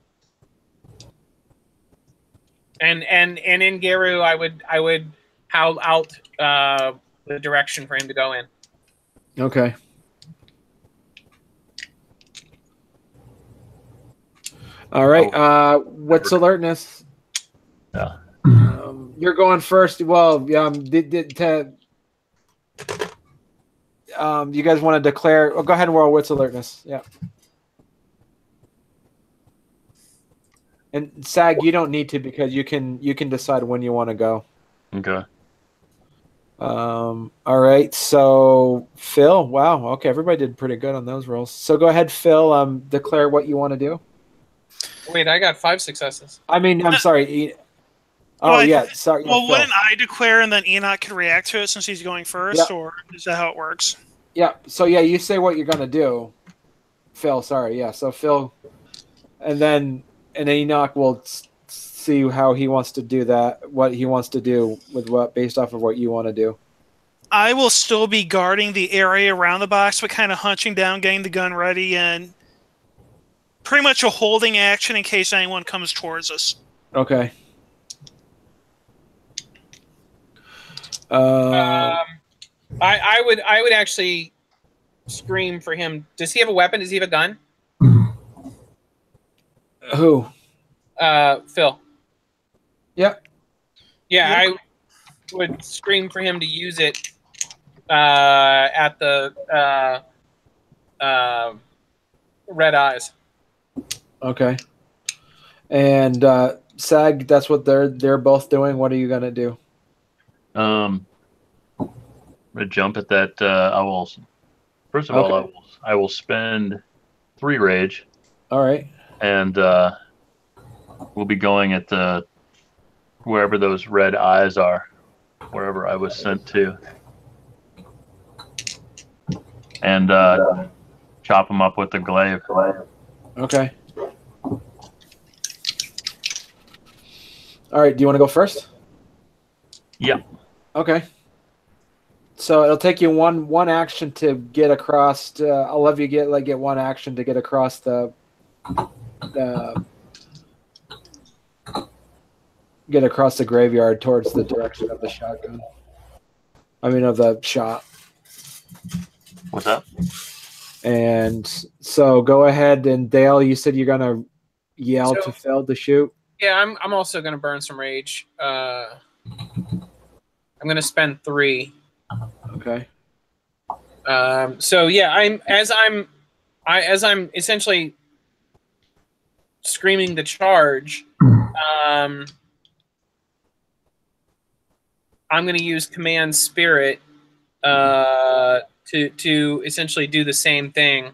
And in Geru, I would howl out the direction for him to go in. Okay. All right. What's alertness? Yeah. You're going first. Well, you guys want to declare? Oh, go ahead and roll what's alertness. Yeah. And Sag, you don't need to because you can decide when you want to go. Okay. All right. So Phil, wow. Okay, everybody did pretty good on those rolls. So go ahead, Phil. Declare what you want to do. Wait, I got 5 successes. I mean, I'm sorry. Well, yeah. Sorry. Well, Phil. wouldn't I declare and then Enoch could react to it since he's going first, or is that how it works? Yeah. So yeah, you say what you're gonna do, Phil. Sorry. Yeah. So Phil, and then Enoch will see how he wants to do that. What he wants to do with what, based off of what you want to do. I will still be guarding the area around the box, but kind of hunching down, getting the gun ready, and pretty much a holding action in case anyone comes towards us. Okay. I would actually scream for him. Does he have a weapon? Does he have a gun? Who? Phil. Yep. Yeah, I would scream for him to use it at the red eyes. Okay. And Sag, that's what they're both doing. What are you gonna do? I'm gonna jump at that. I will. First of all, I will spend 3 rage. All right. And we'll be going at wherever those red eyes are, wherever I was sent to, and chop them up with the glaive. Okay. All right. Do you want to go first? Yeah. Okay. So it'll take you one action to get across. I'll let you get one action to get across the graveyard towards the direction of the shotgun. I mean, of the shot. What's up? And so go ahead, and Dale, you said you're gonna yell to Phil to shoot. Yeah, I'm also gonna burn some rage. I'm gonna spend 3. Okay. So yeah, as I'm essentially screaming the charge. I'm going to use command spirit to essentially do the same thing.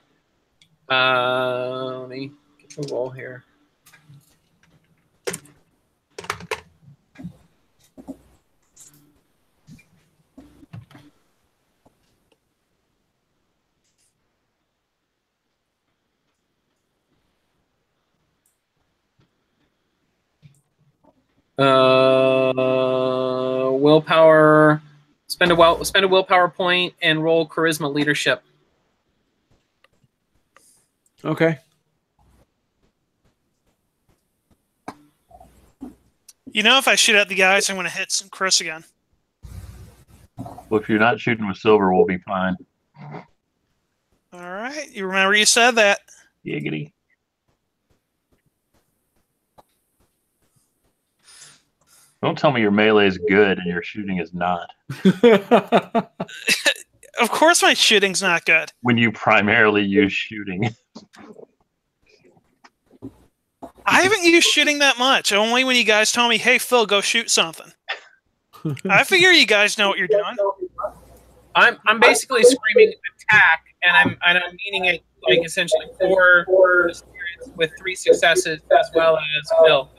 Let me get the roll here. Willpower. Spend a willpower point and roll charisma leadership. Okay. You know, if I shoot at the guys, I'm going to hit some Chris again. Well, if you're not shooting with silver, we'll be fine. All right. You remember you said that. Giggity. Don't tell me your melee is good and your shooting is not. Of course my shooting's not good. When you primarily use shooting. I haven't used shooting that much. Only when you guys tell me, hey, Phil, go shoot something. I figure you guys know what you're doing. I'm basically screaming attack, and I'm meaning it like essentially 4 spirits with 3 successes as well as Phil.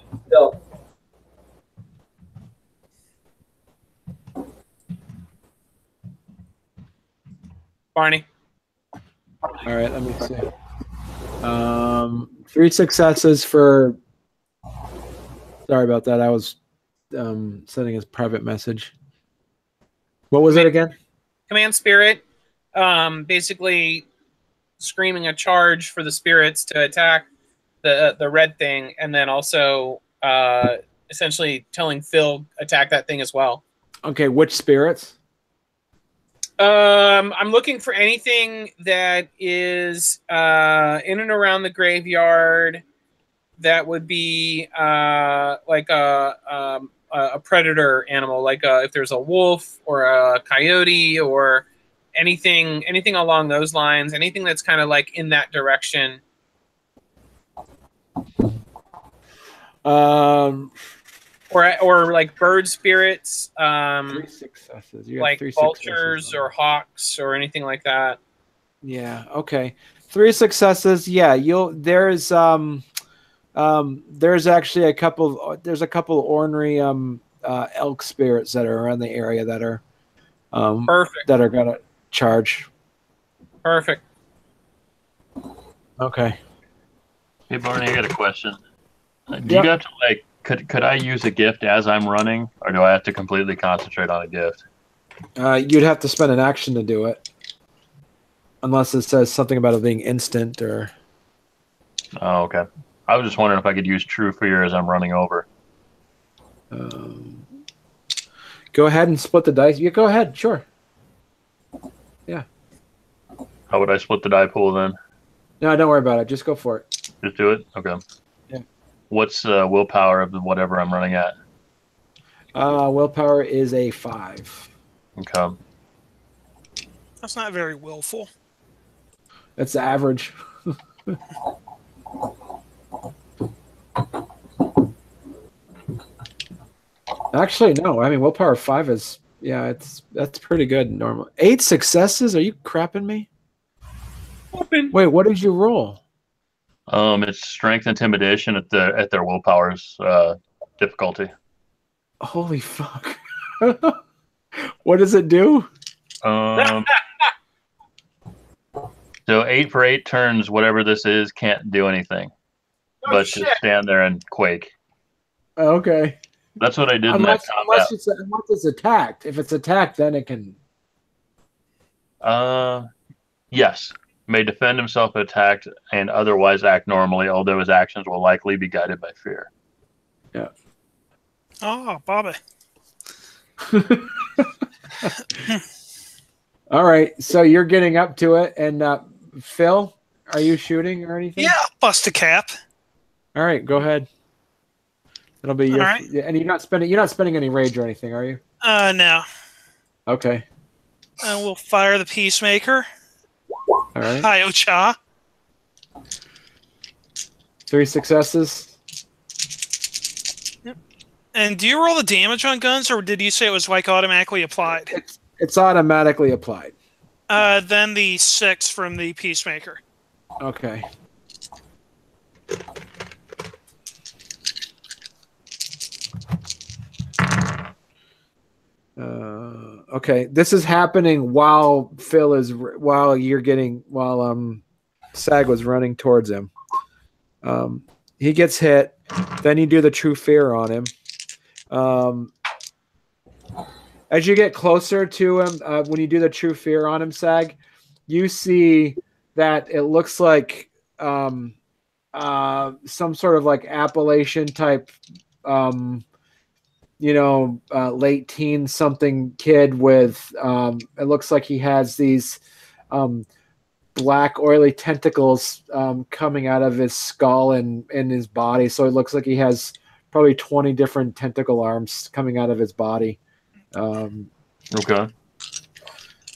Barney. All right, let me see. 3 successes for. Sorry about that. I was sending a private message. What was it again? Command spirit. Basically screaming a charge for the spirits to attack the red thing, and then also essentially telling Phil attack that thing as well. Okay, which spirits? I'm looking for anything that is in and around the graveyard that would be like a predator animal, like if there's a wolf or a coyote or anything along those lines, anything that's kind of like in that direction. Or like bird spirits, 3 successes. You like 3 vultures successes or hawks or anything like that. Yeah. Okay. 3 successes. Yeah. There's actually a couple. There's a couple ornery elk spirits that are around the area that are Perfect. That are gonna charge. Perfect. Okay. Hey, Barney, I got a question. Do you have to like? Could I use a gift as I'm running, or do I have to completely concentrate on a gift? You'd have to spend an action to do it, unless it says something about it being instant or. Oh, okay. I was just wondering if I could use True Fear as I'm running over. Go ahead and split the dice. Yeah, go ahead. Sure. Yeah. How would I split the die pool then? No, don't worry about it. Just go for it. Just do it? Okay. Yeah. What's willpower of whatever I'm running at? Willpower is a 5. Okay. That's not very willful. That's average. Actually, no. I mean, willpower 5 is that's pretty good. Normal 8 successes. Are you crapping me? Wait, what did you roll? It's strength intimidation at their willpower's difficulty. Holy fuck! What does it do? So 8 for 8 turns, whatever this is, can't do anything, but shit. just stand there and quake. Okay. That's what I did Unless in that combat. unless it's attacked. If it's attacked, then it can. Yes. May defend himself if attacked and otherwise act normally, although his actions will likely be guided by fear. Yeah. Oh, Bobby. All right. So you're getting up to it, and Phil, are you shooting or anything? Yeah, bust a cap. All right. Go ahead. It'll be your. All right. And you're not spending any rage or anything, are you? No. Okay. And we'll fire the Peacemaker. All right. Hi, Ocha. 3 successes. Yep. And do you roll the damage on guns, or did you say it was like automatically applied? It's automatically applied. Then the 6 from the Peacemaker. Okay. Okay, this is happening while Sag was running towards him. He gets hit. Then you do the true fear on him. As you get closer to him, when you do the true fear on him, Sag, you see that it looks like some sort of like Appalachian type, late teen something kid with, it looks like he has these black oily tentacles coming out of his skull and in his body. So it looks like he has probably 20 different tentacle arms coming out of his body. Okay.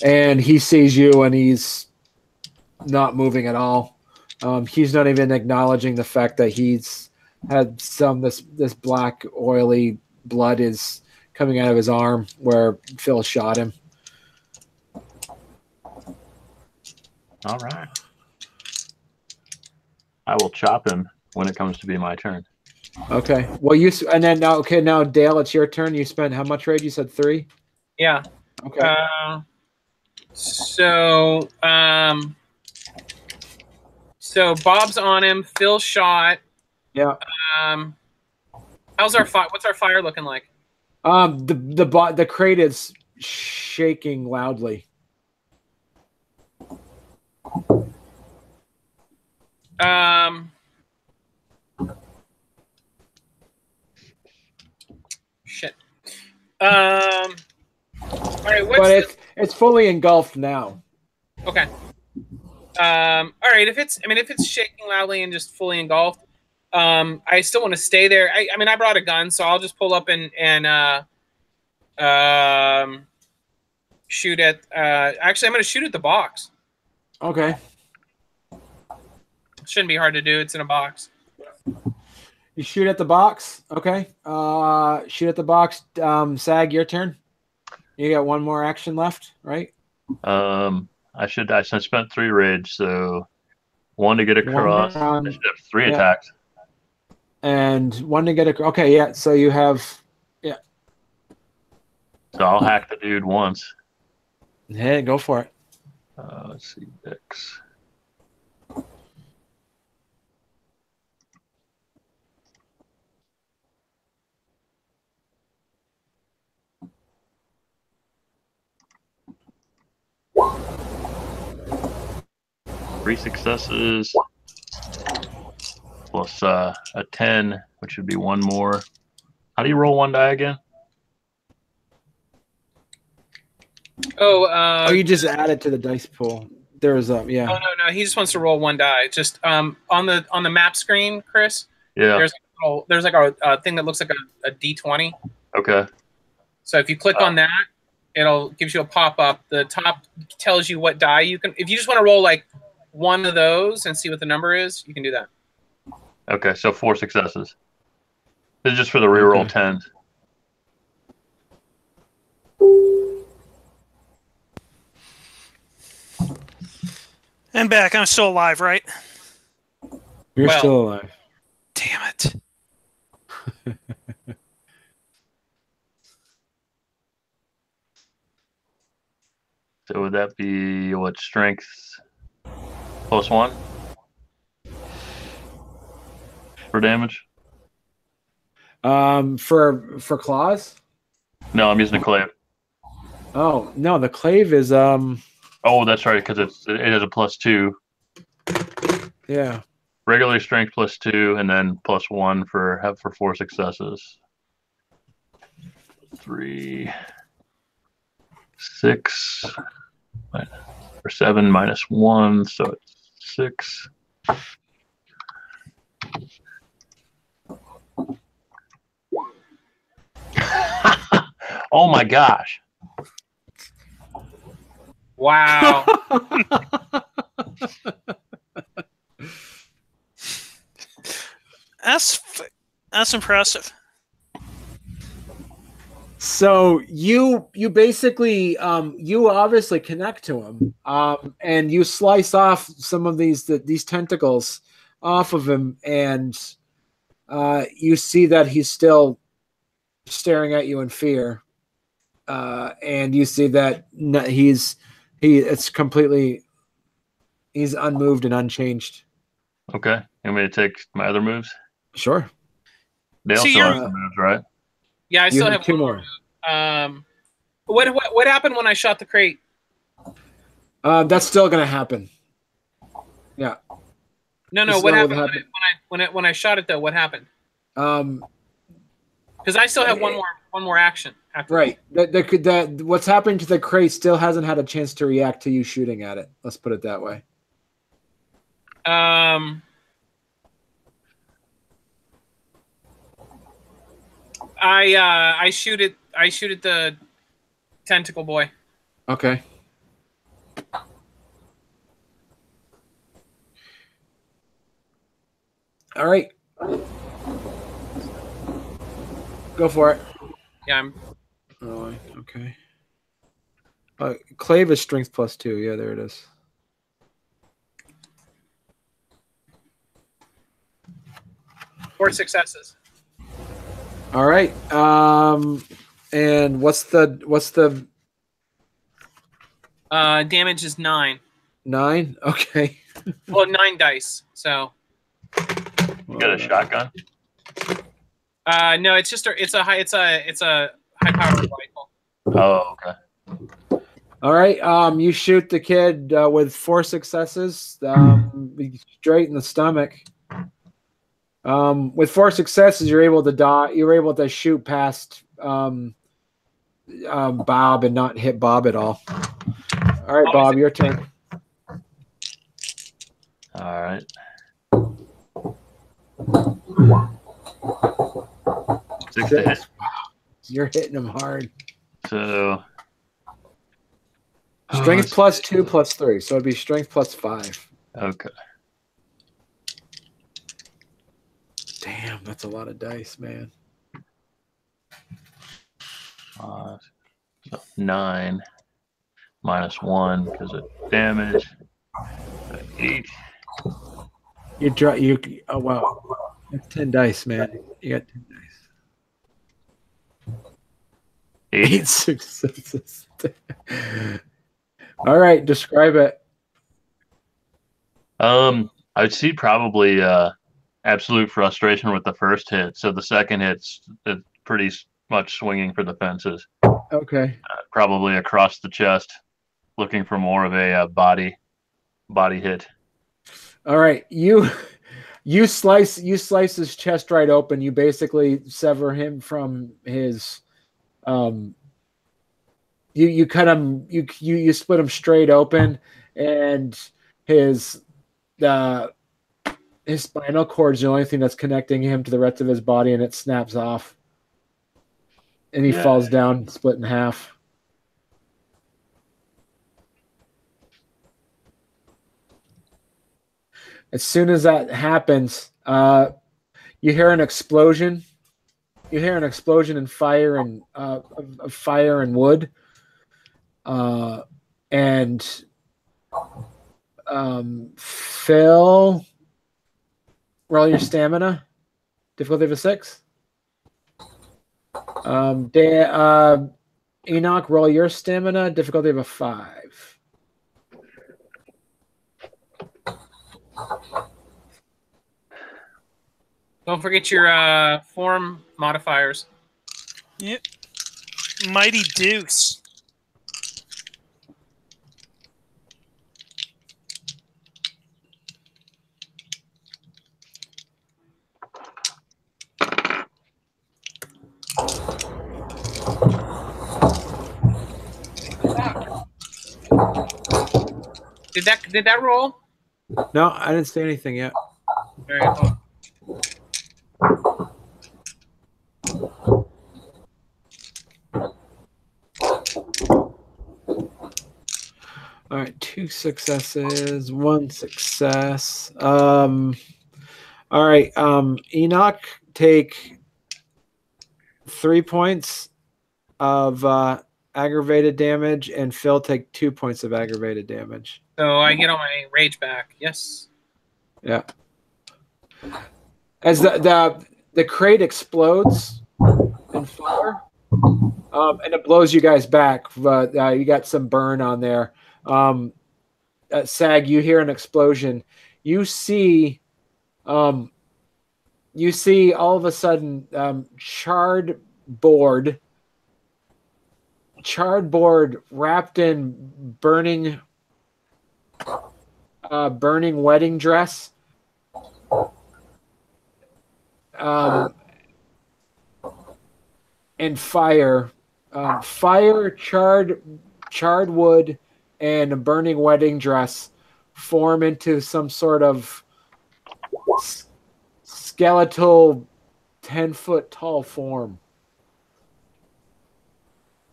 And he sees you and he's not moving at all. He's not even acknowledging the fact that he's had this black oily blood is coming out of his arm where Phil shot him. All right. I will chop him when it comes to be my turn. Okay. Well, now Dale, it's your turn. You spent how much rage? You said 3? Yeah. Okay. So Bob's on him. Phil shot. Yeah. What's our fire looking like? The crate is shaking loudly. Shit. All right. But it's fully engulfed now. Okay. All right. If it's shaking loudly and just fully engulfed, I still want to stay there. I brought a gun, so I'll just pull up and shoot at. Actually, I'm going to shoot at the box. Okay. Shouldn't be hard to do. It's in a box. You shoot at the box. Okay. Shoot at the box. Sag, your turn. You got one more action left, right? I spent 3 rage, so 1 to get across. I should have 3 attacks. And 1 to get across. Okay, yeah. So you have, yeah. So I'll hack the dude once. Hey, go for it. Let's see, Dex. Three successes plus a 10, which would be 1 more. How do you roll 1 die again? Oh, you just add it to the dice pool. There's yeah. Oh no, he just wants to roll 1 die. Just on the map screen, Chris. Yeah. There's like a thing that looks like a D20. Okay. So if you click on that, gives you a pop up. The top tells you what die you can. If you just want to roll like 1 of those and see what the number is, you can do that. Okay, so 4 successes. This is just for the reroll 10s. I'm back. I'm still alive, right? You're still alive. Damn it. So would that be what, strength +1 for damage? For claws? No, I'm using a clave. Oh no, the clave is Oh, that's right, because it has a +2. Yeah. Regular strength +2, and then +1 for 4 successes. 3, 6, or 7 minus 1, so it's 6. Oh my gosh. Wow. That's impressive. So you basically you obviously connect to him and you slice off some of these tentacles off of him, and you see that he's still staring at you in fear. and you see that he's unmoved and unchanged. Okay. You want me to take my other moves? Sure. They So also you're- have some moves, right? Yeah, I You still have have two one more. What happened when I shot the crate? That's still going to happen. Yeah. No, This what still would happened when I shot it though? What happened? Um, Because I still have one more action. After right. The what's happening to the crate still hasn't had a chance to react to you shooting at it. Let's put it that way. I shoot at the tentacle boy. Okay. All right. Go for it. Yeah, I'm. Oh, okay. Clave is strength +2. Yeah, there it is. Four successes. All right. And what's the Damage is 9. 9? Okay. Well, 9 dice. So. You got a shotgun? No, it's a high powered rifle. Oh, okay. All right. You shoot the kid with 4 successes, straight in the stomach. With 4 successes, you're able to die. You're able to shoot past Bob and not hit Bob at all. All right, Bob, your turn. All right. 6 to hit. You're hitting him hard. So Strength +2 +3, so it'd be strength +5. okay. Damn, that's a lot of dice, man. So 9 minus 1 because of damage. 8. Oh wow, that's 10 dice, man. You got 10 dice. 8 successes. All right, describe it. I'd see probably absolute frustration with the first hit. So the second it's pretty much swinging for the fences. Okay. Probably across the chest, looking for more of a body hit. All right, you slice his chest right open. You basically sever him from his. You cut him. You split him straight open, and his spinal cord is the only thing that's connecting him to the rest of his body, and it snaps off, and he falls down, split in half. As soon as that happens, you hear an explosion. You hear an explosion and fire and of fire and wood, and Phil, roll your stamina. Difficulty of a 6. Enoch, roll your stamina. Difficulty of a 5. Don't forget your form modifiers. Yep. Mighty Deuce. Did that roll? No, I didn't say anything yet. Very cool. All right, 2 successes, 1 success. All right, Enoch, take 3 points of aggravated damage, and Phil, take 2 points of aggravated damage. So I get all my rage back. Yes. Yeah. As the crate explodes in fire, and it blows you guys back. But you got some burn on there. Sag, you hear an explosion. You see all of a sudden charred board wrapped in burning wedding dress. And fire, charred wood, and a burning wedding dress form into some sort of skeletal 10-foot tall form.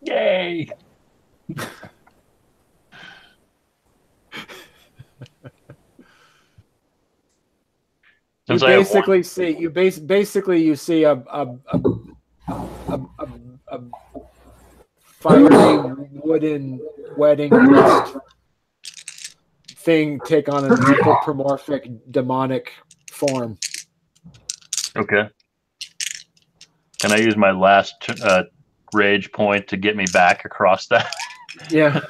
Yay! You basically see a fiery wooden wedding dress thing take on an anthropomorphic demonic form. Okay. Can I use my last rage point to get me back across that? Yeah.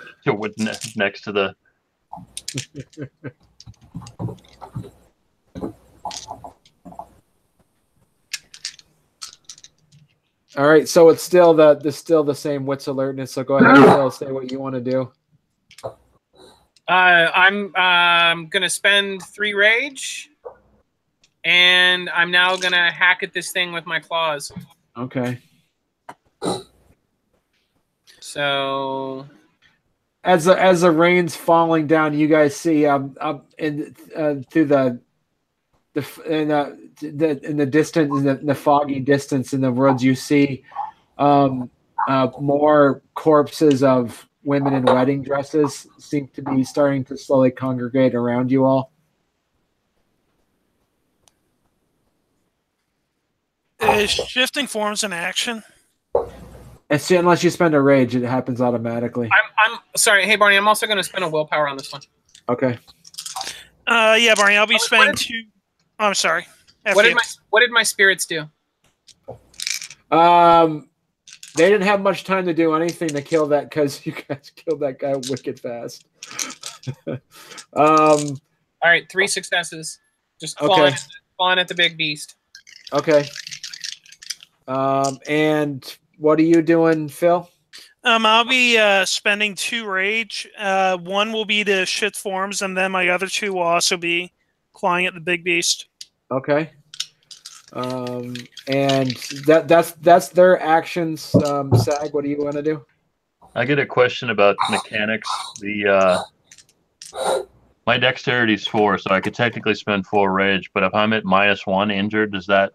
Next to the. All right, so it's still the same wits alertness. So go ahead, Phil, say what you want to do. I'm gonna spend 3 rage, and I'm now gonna hack at this thing with my claws. Okay. So, as the rain's falling down, you guys see in the distance, in the foggy distance in the woods, you see more corpses of women in wedding dresses seem to be starting to slowly congregate around you all. Is shifting forms an action? Unless you spend a rage, it happens automatically. I'm sorry. Hey, Barney, I'm also going to spend a willpower on this one. Okay. Yeah, Barney, I'll be spending 2. Oh, I'm sorry. What did my spirits do? They didn't have much time to do anything to kill that because you guys killed that guy wicked fast. All right, 3 successes. Just clawing at the big beast. Okay. And what are you doing, Phil? I'll be spending 2 rage. 1 will be to shift forms, and then my other 2 will also be clawing at the big beast. Okay. And that's their actions. Sag, what do you want to do? I get a question about mechanics. My dexterity is 4, so I could technically spend 4 rage. But if I'm at -1 injured, does that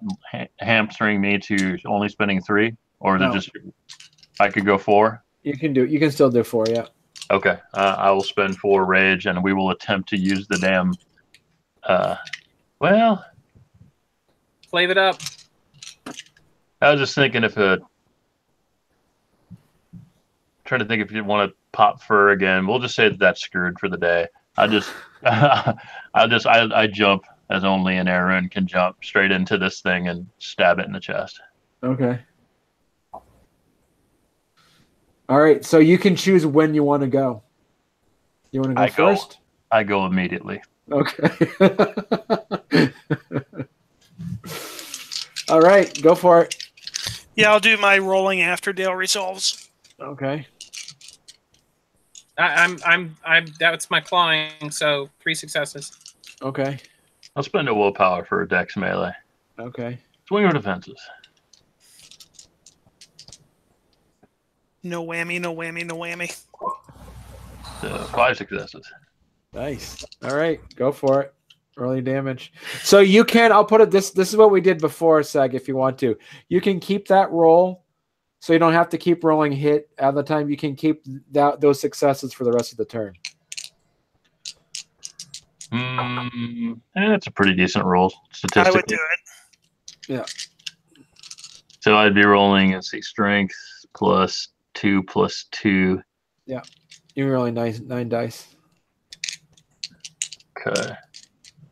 hamstring me to only spending 3, or is it just I could go 4? You can still do 4, yeah. Okay, I will spend 4 rage, and we will attempt to use the damn. Flave it up. I was just thinking trying to think if you want to pop fur again. We'll just say that's screwed for the day. I jump as only an Aaron can jump straight into this thing and stab it in the chest. Okay. All right, so you can choose when you want to go. You want to go first? I go immediately. Okay. All right, go for it. Yeah, I'll do my rolling after Dale resolves. Okay. That's my clawing, so 3 successes. Okay. I'll spend a willpower for a dex melee. Okay. Swing or defenses. No whammy, no whammy, no whammy. So 5 successes. Nice. All right, go for it. Early damage. So you can, I'll put it this is what we did before, Sag, if you want to. You can keep that roll, so you don't have to keep rolling hit at the time. You can keep those successes for the rest of the turn. It's a pretty decent roll statistically. I would do it. Yeah. So I'd be rolling, let's see, strength plus 2 plus 2. Yeah. You're rolling 9 dice. Okay.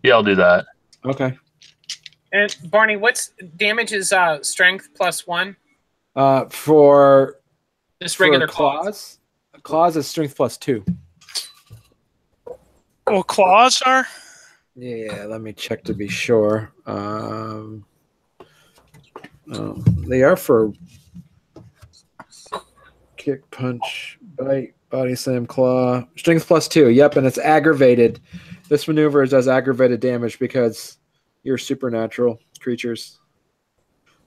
Yeah, I'll do that. Okay. And Barney, what's damage is strength plus 1? For Just regular For claws. Claws is strength +2. Well, claws are. Yeah, let me check to be sure. They are for kick, punch, bite, body slam, claw. Strength +2. Yep, and it's aggravated. This maneuver does aggravated damage because you're supernatural creatures.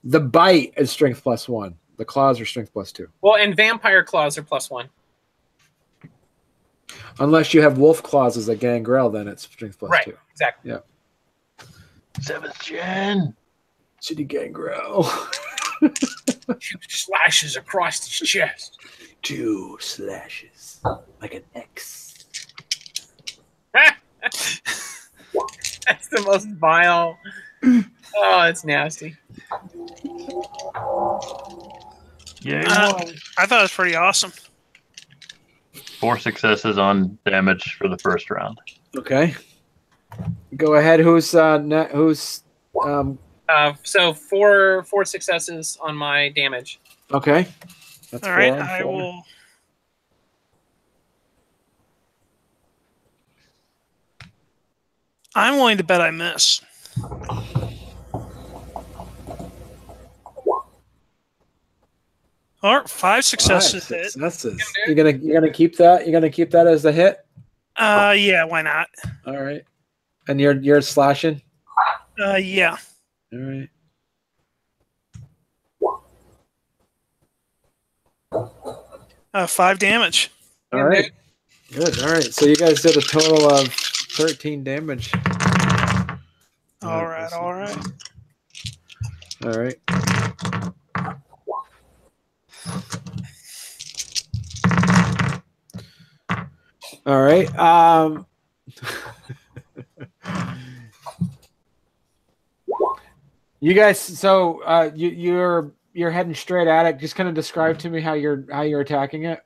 The bite is strength +1. The claws are strength +2. Well, and vampire claws are +1. Unless you have wolf claws as a gangrel, then it's strength +2. Right, exactly. Yeah. 7th gen. Shitty gangrel. 2 slashes across his chest. 2 slashes. Like an X. That's the most vile. Oh, it's nasty. Yeah. I thought it was pretty awesome. 4 successes on damage for the first round. Okay. Go ahead. Who's So 4 successes on my damage. okay. That's All right, 4 on I 4. will. I'm willing to bet I miss. All right, 5 successes hit. Successes. You're gonna keep that? You're gonna keep that as the hit? Yeah, why not? All right. And you're slashing? Yeah. All right. Uh, 5 damage. All right. Good. All right. So you guys did a total of 13 damage. All right, all right. All right. All right. You guys, so you're heading straight at it. Just kind of describe to me how you're attacking it.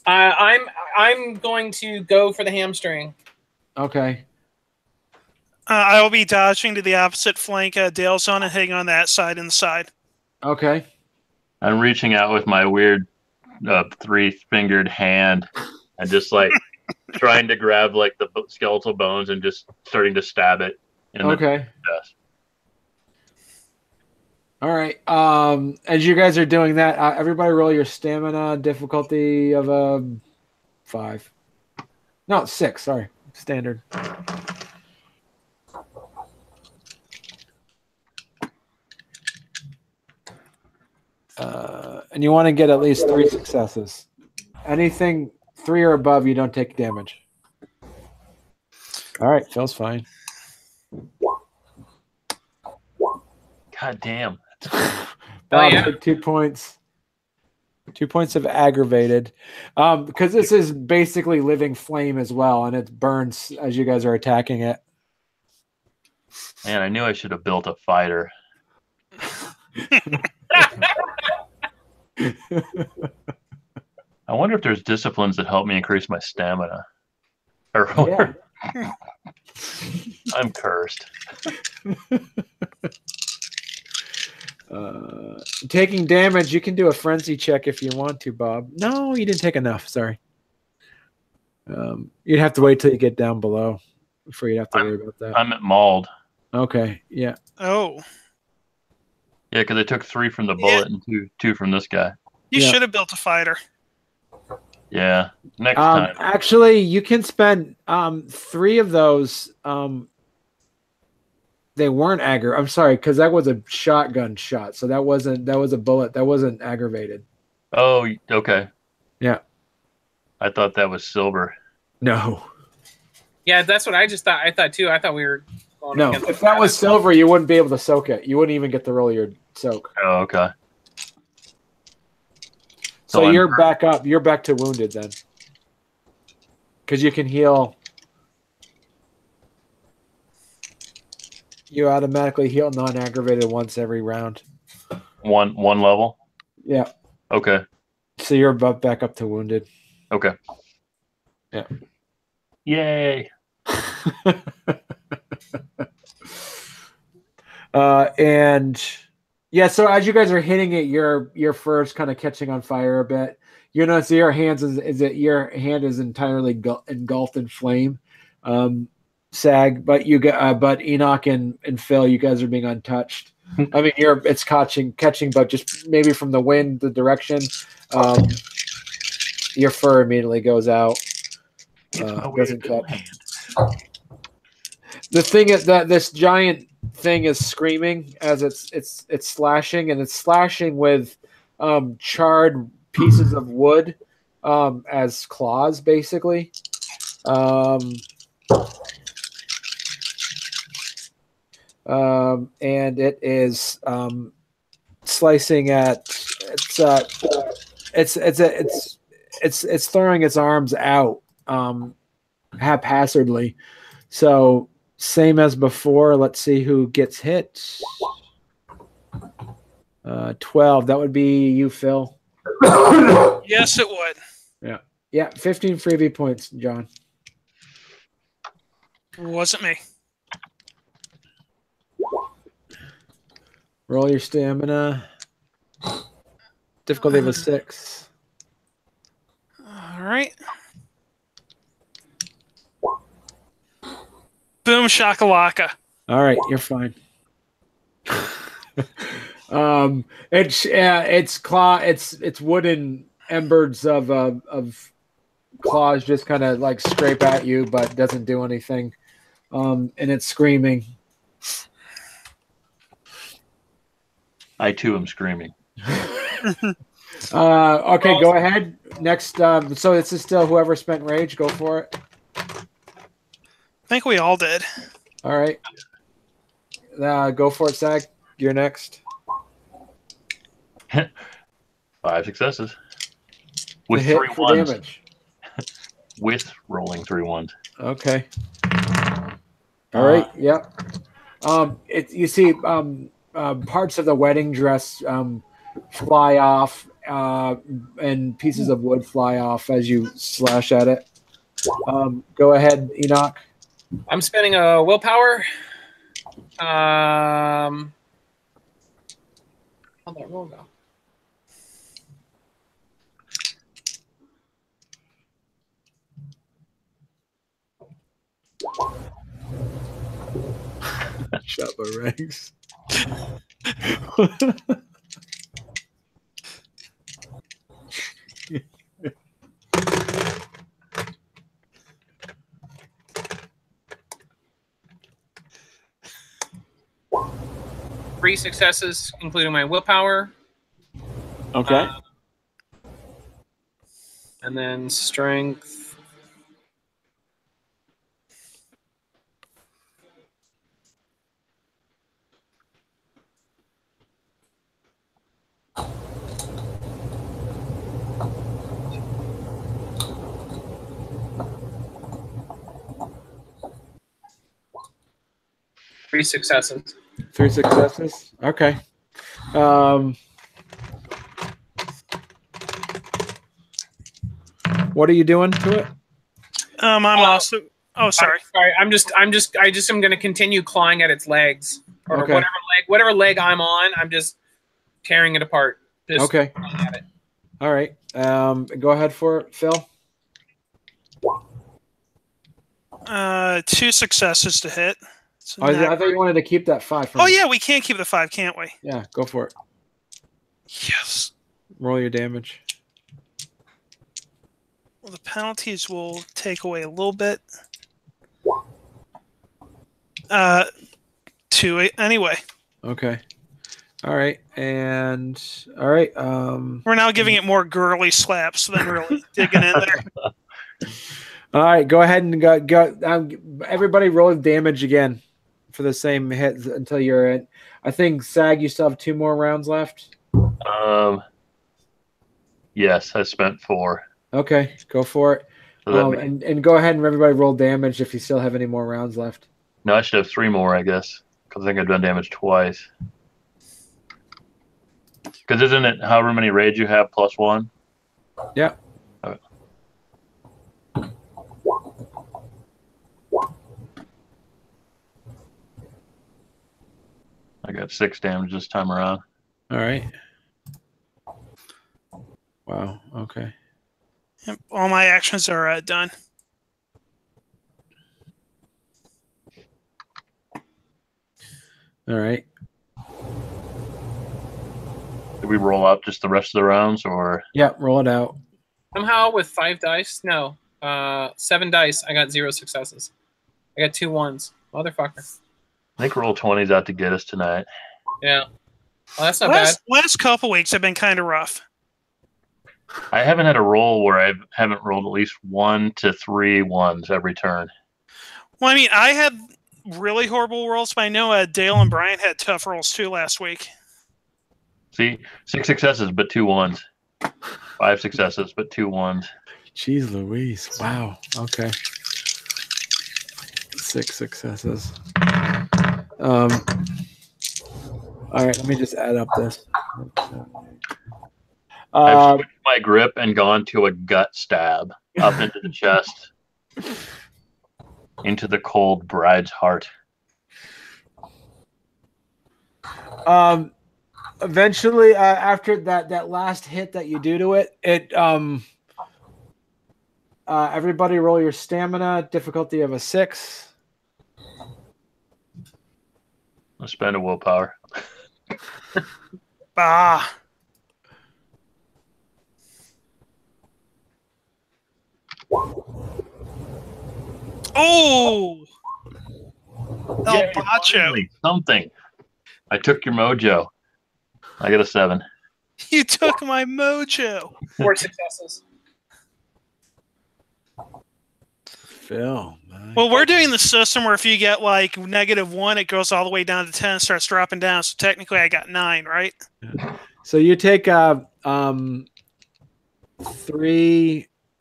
I'm going to go for the hamstring. Okay. I will be dodging to the opposite flank. Dale's on and hitting on that side and the side. Okay. I'm reaching out with my weird 3-fingered hand and just like trying to grab like the skeletal bones and just starting to stab it in the chest. All right. As you guys are doing that, everybody roll your stamina difficulty of a 5. No, 6. Sorry, standard. And you want to get at least 3 successes. Anything 3 or above, you don't take damage. All right, feels fine. God damn. Bob, yeah. take 2 points. 2 points of aggravated. Because this is basically living flame as well, and it burns as you guys are attacking it. Man, I knew I should have built a fighter. I wonder if there's disciplines that help me increase my stamina. Or Yeah. I'm cursed. Taking damage, you can do a frenzy check if you want to, Bob. No, you didn't take enough. Sorry. You'd have to wait till you get down below before you'd have to worry about that. I'm at mauled. Okay, yeah. Oh. Yeah, because I took 3 from the bullet and two from this guy. You Yeah. should have built a fighter. Yeah, next time. Actually, you can spend 3 of those. They weren't aggro. I'm sorry, because that was a shotgun shot. So that was a bullet. That wasn't aggravated. Oh, okay. Yeah. I thought that was silver. No. Yeah, that's what I just thought. I thought too. I thought we were going No. against If that was silver, you wouldn't be able to soak it. You wouldn't even get the roll of your soak. Oh, okay. So I'm you're back up. You're back to wounded then. Because you can heal. You automatically heal non-aggravated once every round. one level. Yeah. Okay. So you're back up to wounded. Okay. Yeah. Yay. And Yeah, so as you guys are hitting it, your fur is kind of catching on fire a bit. You notice your hand is entirely engulfed in flame, Sag. But but Enoch and Phil, you guys are being untouched. I mean, it's catching, but just maybe from the wind, the direction, your fur immediately goes out. Doesn't catch. The thing is that this giant thing is screaming as it's slashing, and it's slashing with charred pieces of wood as claws, basically. And it is slicing at it's throwing its arms out haphazardly. So same as before. Let's see who gets hit. 12. That would be you, Phil. Yes, it would. Yeah. 15 freebie points, John. Wasn't me. Roll your stamina. Difficulty of a 6. All right. Boom shakalaka. All right, you're fine. It's wooden embers of claws just kind of like scrape at you, but doesn't do anything. And it's screaming. I too am screaming. Okay, go ahead. Next, so this is still whoever spent rage. Go for it. I think we all did. All right. Go for it, Sag. You're next. 5 successes. With hit 3 for ones. damage. With rolling 3 ones. Okay. All right. Yep. You see parts of the wedding dress fly off, and pieces of wood fly off as you slash at it. Go ahead, Enoch. I'm spending a willpower. How'd that roll go? Shut my ranks. 3 successes, including my willpower. Okay. And then strength. Three successes. 3 successes. Okay. What are you doing to it? I'm also. Oh, sorry. Sorry, I just am going to continue clawing at its legs, or Okay. whatever leg I'm on. I'm just tearing it apart. Just Okay. clawing at it. All right. Go ahead for it, Phil. 2 successes to hit. So I thought you wanted to keep that 5. Oh yeah, we can keep the 5, can't we? Yeah, go for it. Yes. Roll your damage. Well, the penalties will take away a little bit. 2 anyway. Okay. All right. And all right. We're now giving it more girly slaps than really digging in there. All right. Go ahead and go. Everybody roll damage again for the same hit until you're at. I think Sag, you still have 2 more rounds left. Yes, I spent 4. Okay, go for it. So and go ahead and everybody roll damage if you still have any more rounds left. No, I should have 3 more, I guess, because I think I've done damage twice. Because isn't it however many rage you have plus 1? Yeah. Okay. I got 6 damage this time around. All right. Wow. Okay. Yep, all my actions are done. All right. Did we roll up just the rest of the rounds, or? Yeah, roll it out. Somehow with 5 dice, no, 7 dice, I got 0 successes. I got 2 1s. Motherfucker. I think roll 20's out to get us tonight. Yeah. Well, that's not bad. Last couple weeks have been kind of rough. I haven't had a roll where I haven't rolled at least 1 to 3 ones every turn. Well, I mean, I had really horrible rolls, but I know Dale and Brian had tough rolls too last week. See, 6 successes, but 2 ones. 5 successes, but 2 ones. Jeez Louise. Wow. Okay. 6 successes. All right, let me just add up this. I've switched my grip and gone to a gut stab up into the chest, into the cold bride's heart. Eventually, after that last hit that you do to it, everybody roll your stamina, difficulty of a 6. Let's spend a willpower. Ah. Oh! Yay, Bacho. finally, something. I took your mojo. I got a 7. You took my mojo. 4 successes. Phil. Nice. Well, we're doing the system where if you get like -1, it goes all the way down to 10 and starts dropping down. So technically I got 9, right? So you take 3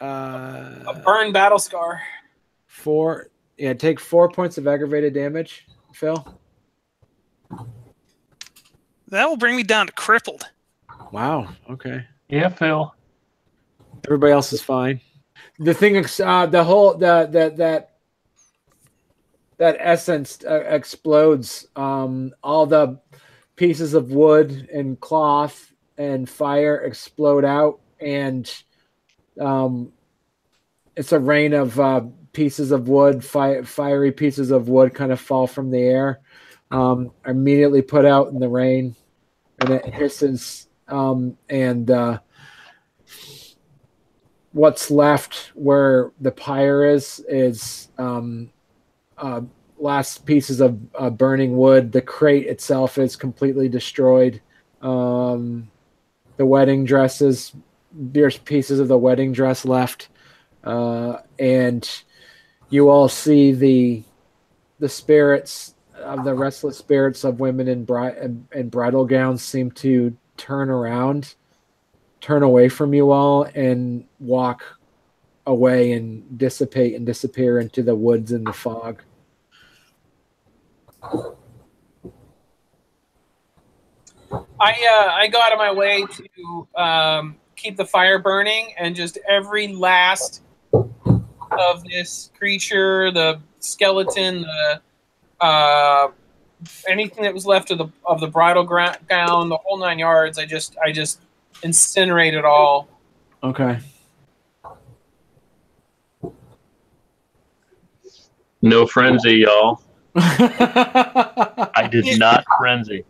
A burn battle scar. 4. Yeah, take 4 points of aggravated damage, Phil. That will bring me down to crippled. Wow. Okay. Yeah, Phil. Everybody else is fine. The thing, that essence explodes. All the pieces of wood and cloth and fire explode out, and it's a rain of pieces of wood, fiery pieces of wood, kind of fall from the air. Immediately put out in the rain, and it hisses. And what's left where the pyre is last pieces of burning wood. The crate itself is completely destroyed. The wedding dresses, there's pieces of the wedding dress left, and you all see the spirits of the restless spirits of women in bridal gowns seem to turn away from you all and walk away and dissipate and disappear into the woods and the fog. I go out of my way to keep the fire burning, and just every last of this creature, the skeleton, the anything that was left of the bridal gown, the whole 9 yards, I just incinerate it all. Okay. No frenzy, y'all. I did not frenzy.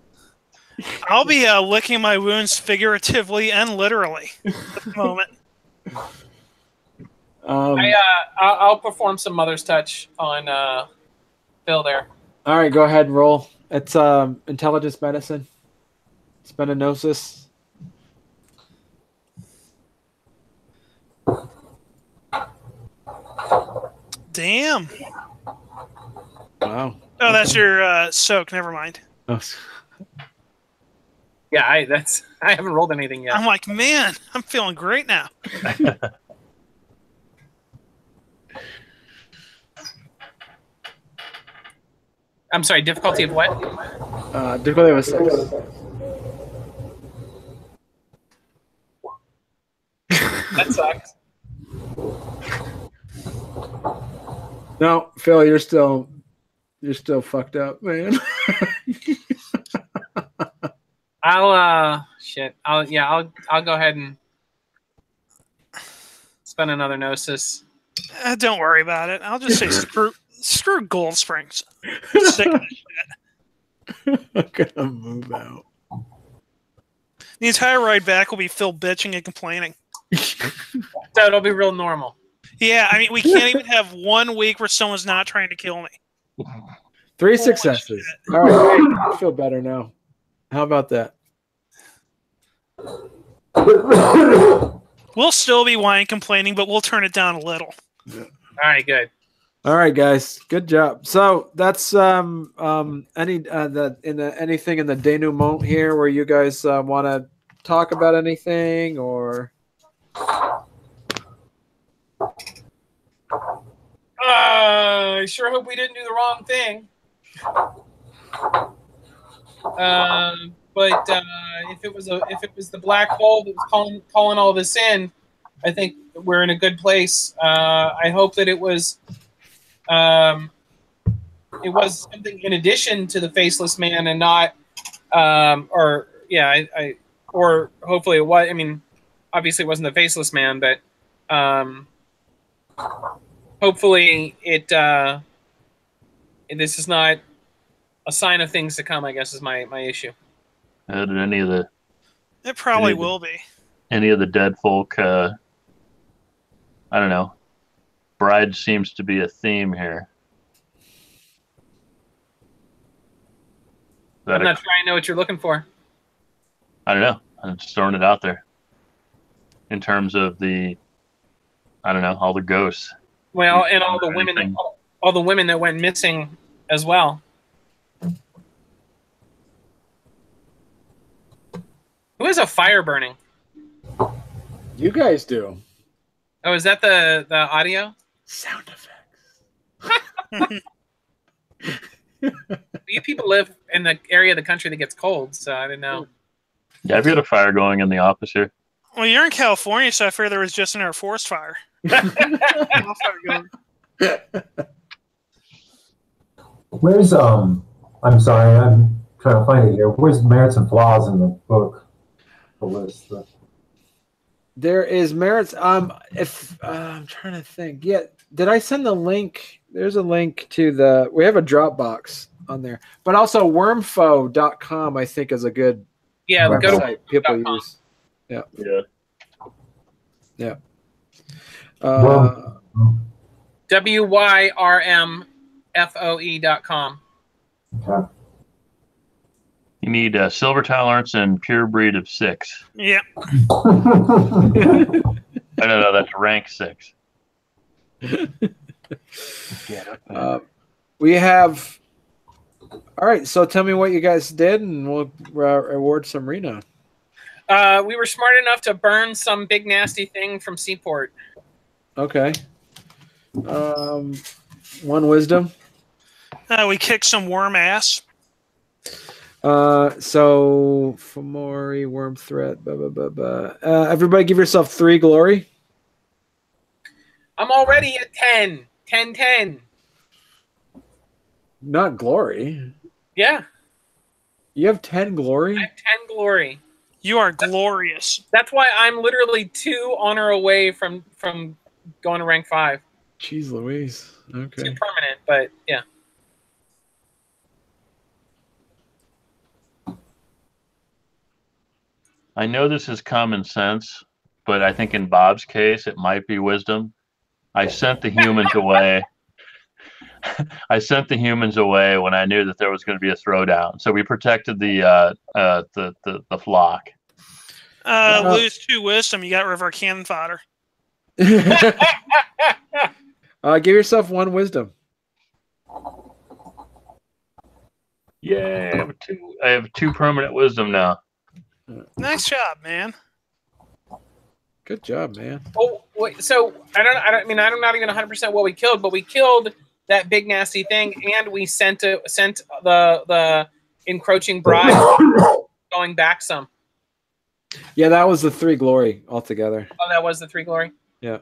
I'll be licking my wounds figuratively and literally at the moment. I'll perform some mother's touch on Phil there. All right, go ahead and roll. It's intelligence medicine. Speninosis. Damn. Wow. Oh, that's your soak. Never mind. Oh. Yeah, I haven't rolled anything yet. I'm like, man, I'm feeling great now. I'm sorry, difficulty of what? Difficulty of a 6. That sucks. No, Phil, you're still fucked up, man. I'll go ahead and spend another gnosis. Don't worry about it. I'll just say screw Gold Springs. I'm sick of this shit. I'm gonna move out. The entire ride back will be Phil bitching and complaining. So it'll be real normal. Yeah, I mean, we can't even have 1 week where someone's not trying to kill me. 3 successes. All right, great. I feel better now. How about that? We'll still be whining, complaining, but we'll turn it down a little. All right, good. All right, guys, good job. So that's anything in the denouement here where you guys want to talk about anything or? I sure hope we didn't do the wrong thing. But if it was the black hole that was calling all this in, I think we're in a good place. I hope that it was something in addition to the faceless man and not, or hopefully it was. I mean, obviously it wasn't the faceless man, but hopefully this is not a sign of things to come, I guess, is my issue. Did any of the? It probably will be. Any of the dead folk? I don't know. Bride seems to be a theme here. I'm not sure I know what you're looking for. I don't know. I'm just throwing it out there. In terms of the, I don't know, all the ghosts. Well, and all the women that went missing as well. Who has a fire burning? You guys do. Oh, is that the audio? Sound effects. You people live in the area of the country that gets cold, so I didn't know. Yeah, I've got a fire going in the office here. Well, you're in California, so I figured there was just an Air Force fire. Where's I'm sorry, I'm trying to find it here. Where's merits and flaws in the book? The list. There is merits. If I'm trying to think. Yeah, did I send the link? There's a link to we have a Dropbox on there, but also wormfo.com I think is a good website go to people use. Yeah. WYRMFOE.com. Okay. You need a silver tolerance and pure breed of 6. Yeah. No, that's rank 6. We have. All right, so tell me what you guys did, and we'll reward some Reno. We were smart enough to burn some big nasty thing from Seaport. Okay. 1 wisdom. We kicked some worm ass. So Fomori, worm threat, everybody give yourself 3 glory. I'm already at 10. 10. Not glory. Yeah. You have 10 glory? I have 10 glory. You are glorious. That's why I'm literally 2 honor away from going to rank 5. Jeez Louise. Okay. It's permanent, but yeah. I know this is common sense, but I think in Bob's case, it might be wisdom. I sent the humans away. I sent the humans away when I knew that there was going to be a throwdown. So we protected the flock. Lose 2 wisdom, you got rid of our cannon fodder. Give yourself 1 wisdom. Yeah, I have 2 permanent wisdom now. Nice job, man. Good job, man. Oh, wait, so I'm not even 100% what we killed, but we killed that big nasty thing, and we sent the encroaching bride going back some. Yeah, that was the 3 glory altogether. Oh, that was the 3 glory? Yeah.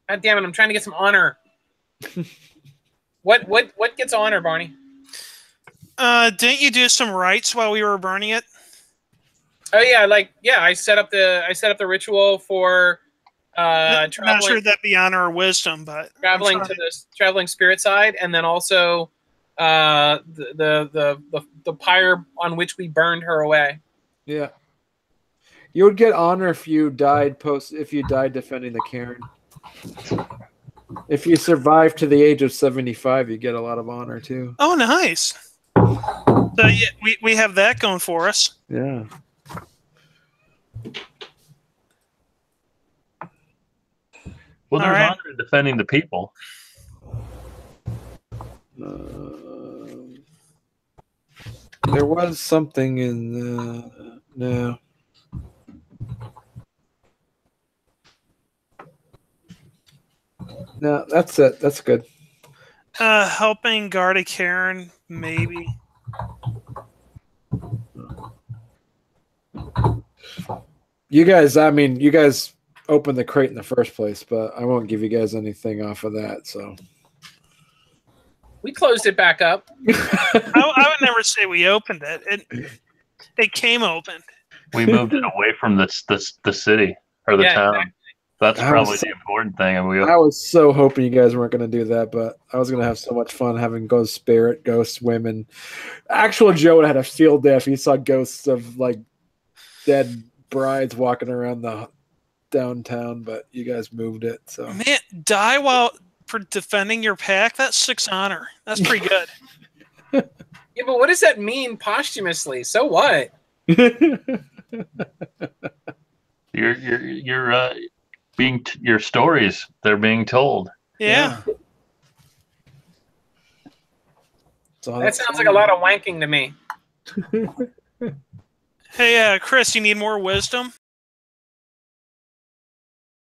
God damn it, I'm trying to get some honor. What gets honor, Barney? Didn't you do some rites while we were burning it? Oh yeah, I set up the ritual for Not traveling sure that be honor or wisdom, but traveling to this traveling spirit side, and then also the pyre on which we burned her away. Yeah. You would get honor if you died defending the cairn. If you survive to the age of 75, you get a lot of honor too. Oh, nice. So yeah, we have that going for us. Yeah. Well, there's All right. honor in defending the people. There was something in no. No, that's it. That's good. Helping guard a cairn, maybe. You guys opened the crate in the first place, but I won't give you guys anything off of that. So We closed it back up. I would never say we opened it. It came open. We moved it away from the city or the town. Exactly. That's probably the important thing. And I was so hoping you guys weren't going to do that, but I was going to have so much fun having ghost spirit, ghost women. Actual Joe would have had a field day if he saw ghosts of like dead brides walking around the downtown, but you guys moved it. So Man, die while for defending your pack. That's 6 honor. That's pretty good. Yeah, but what does that mean posthumously? So what? You're your stories, they're being told. Yeah. That sounds like a lot of wanking to me. Hey, Chris, you need more wisdom?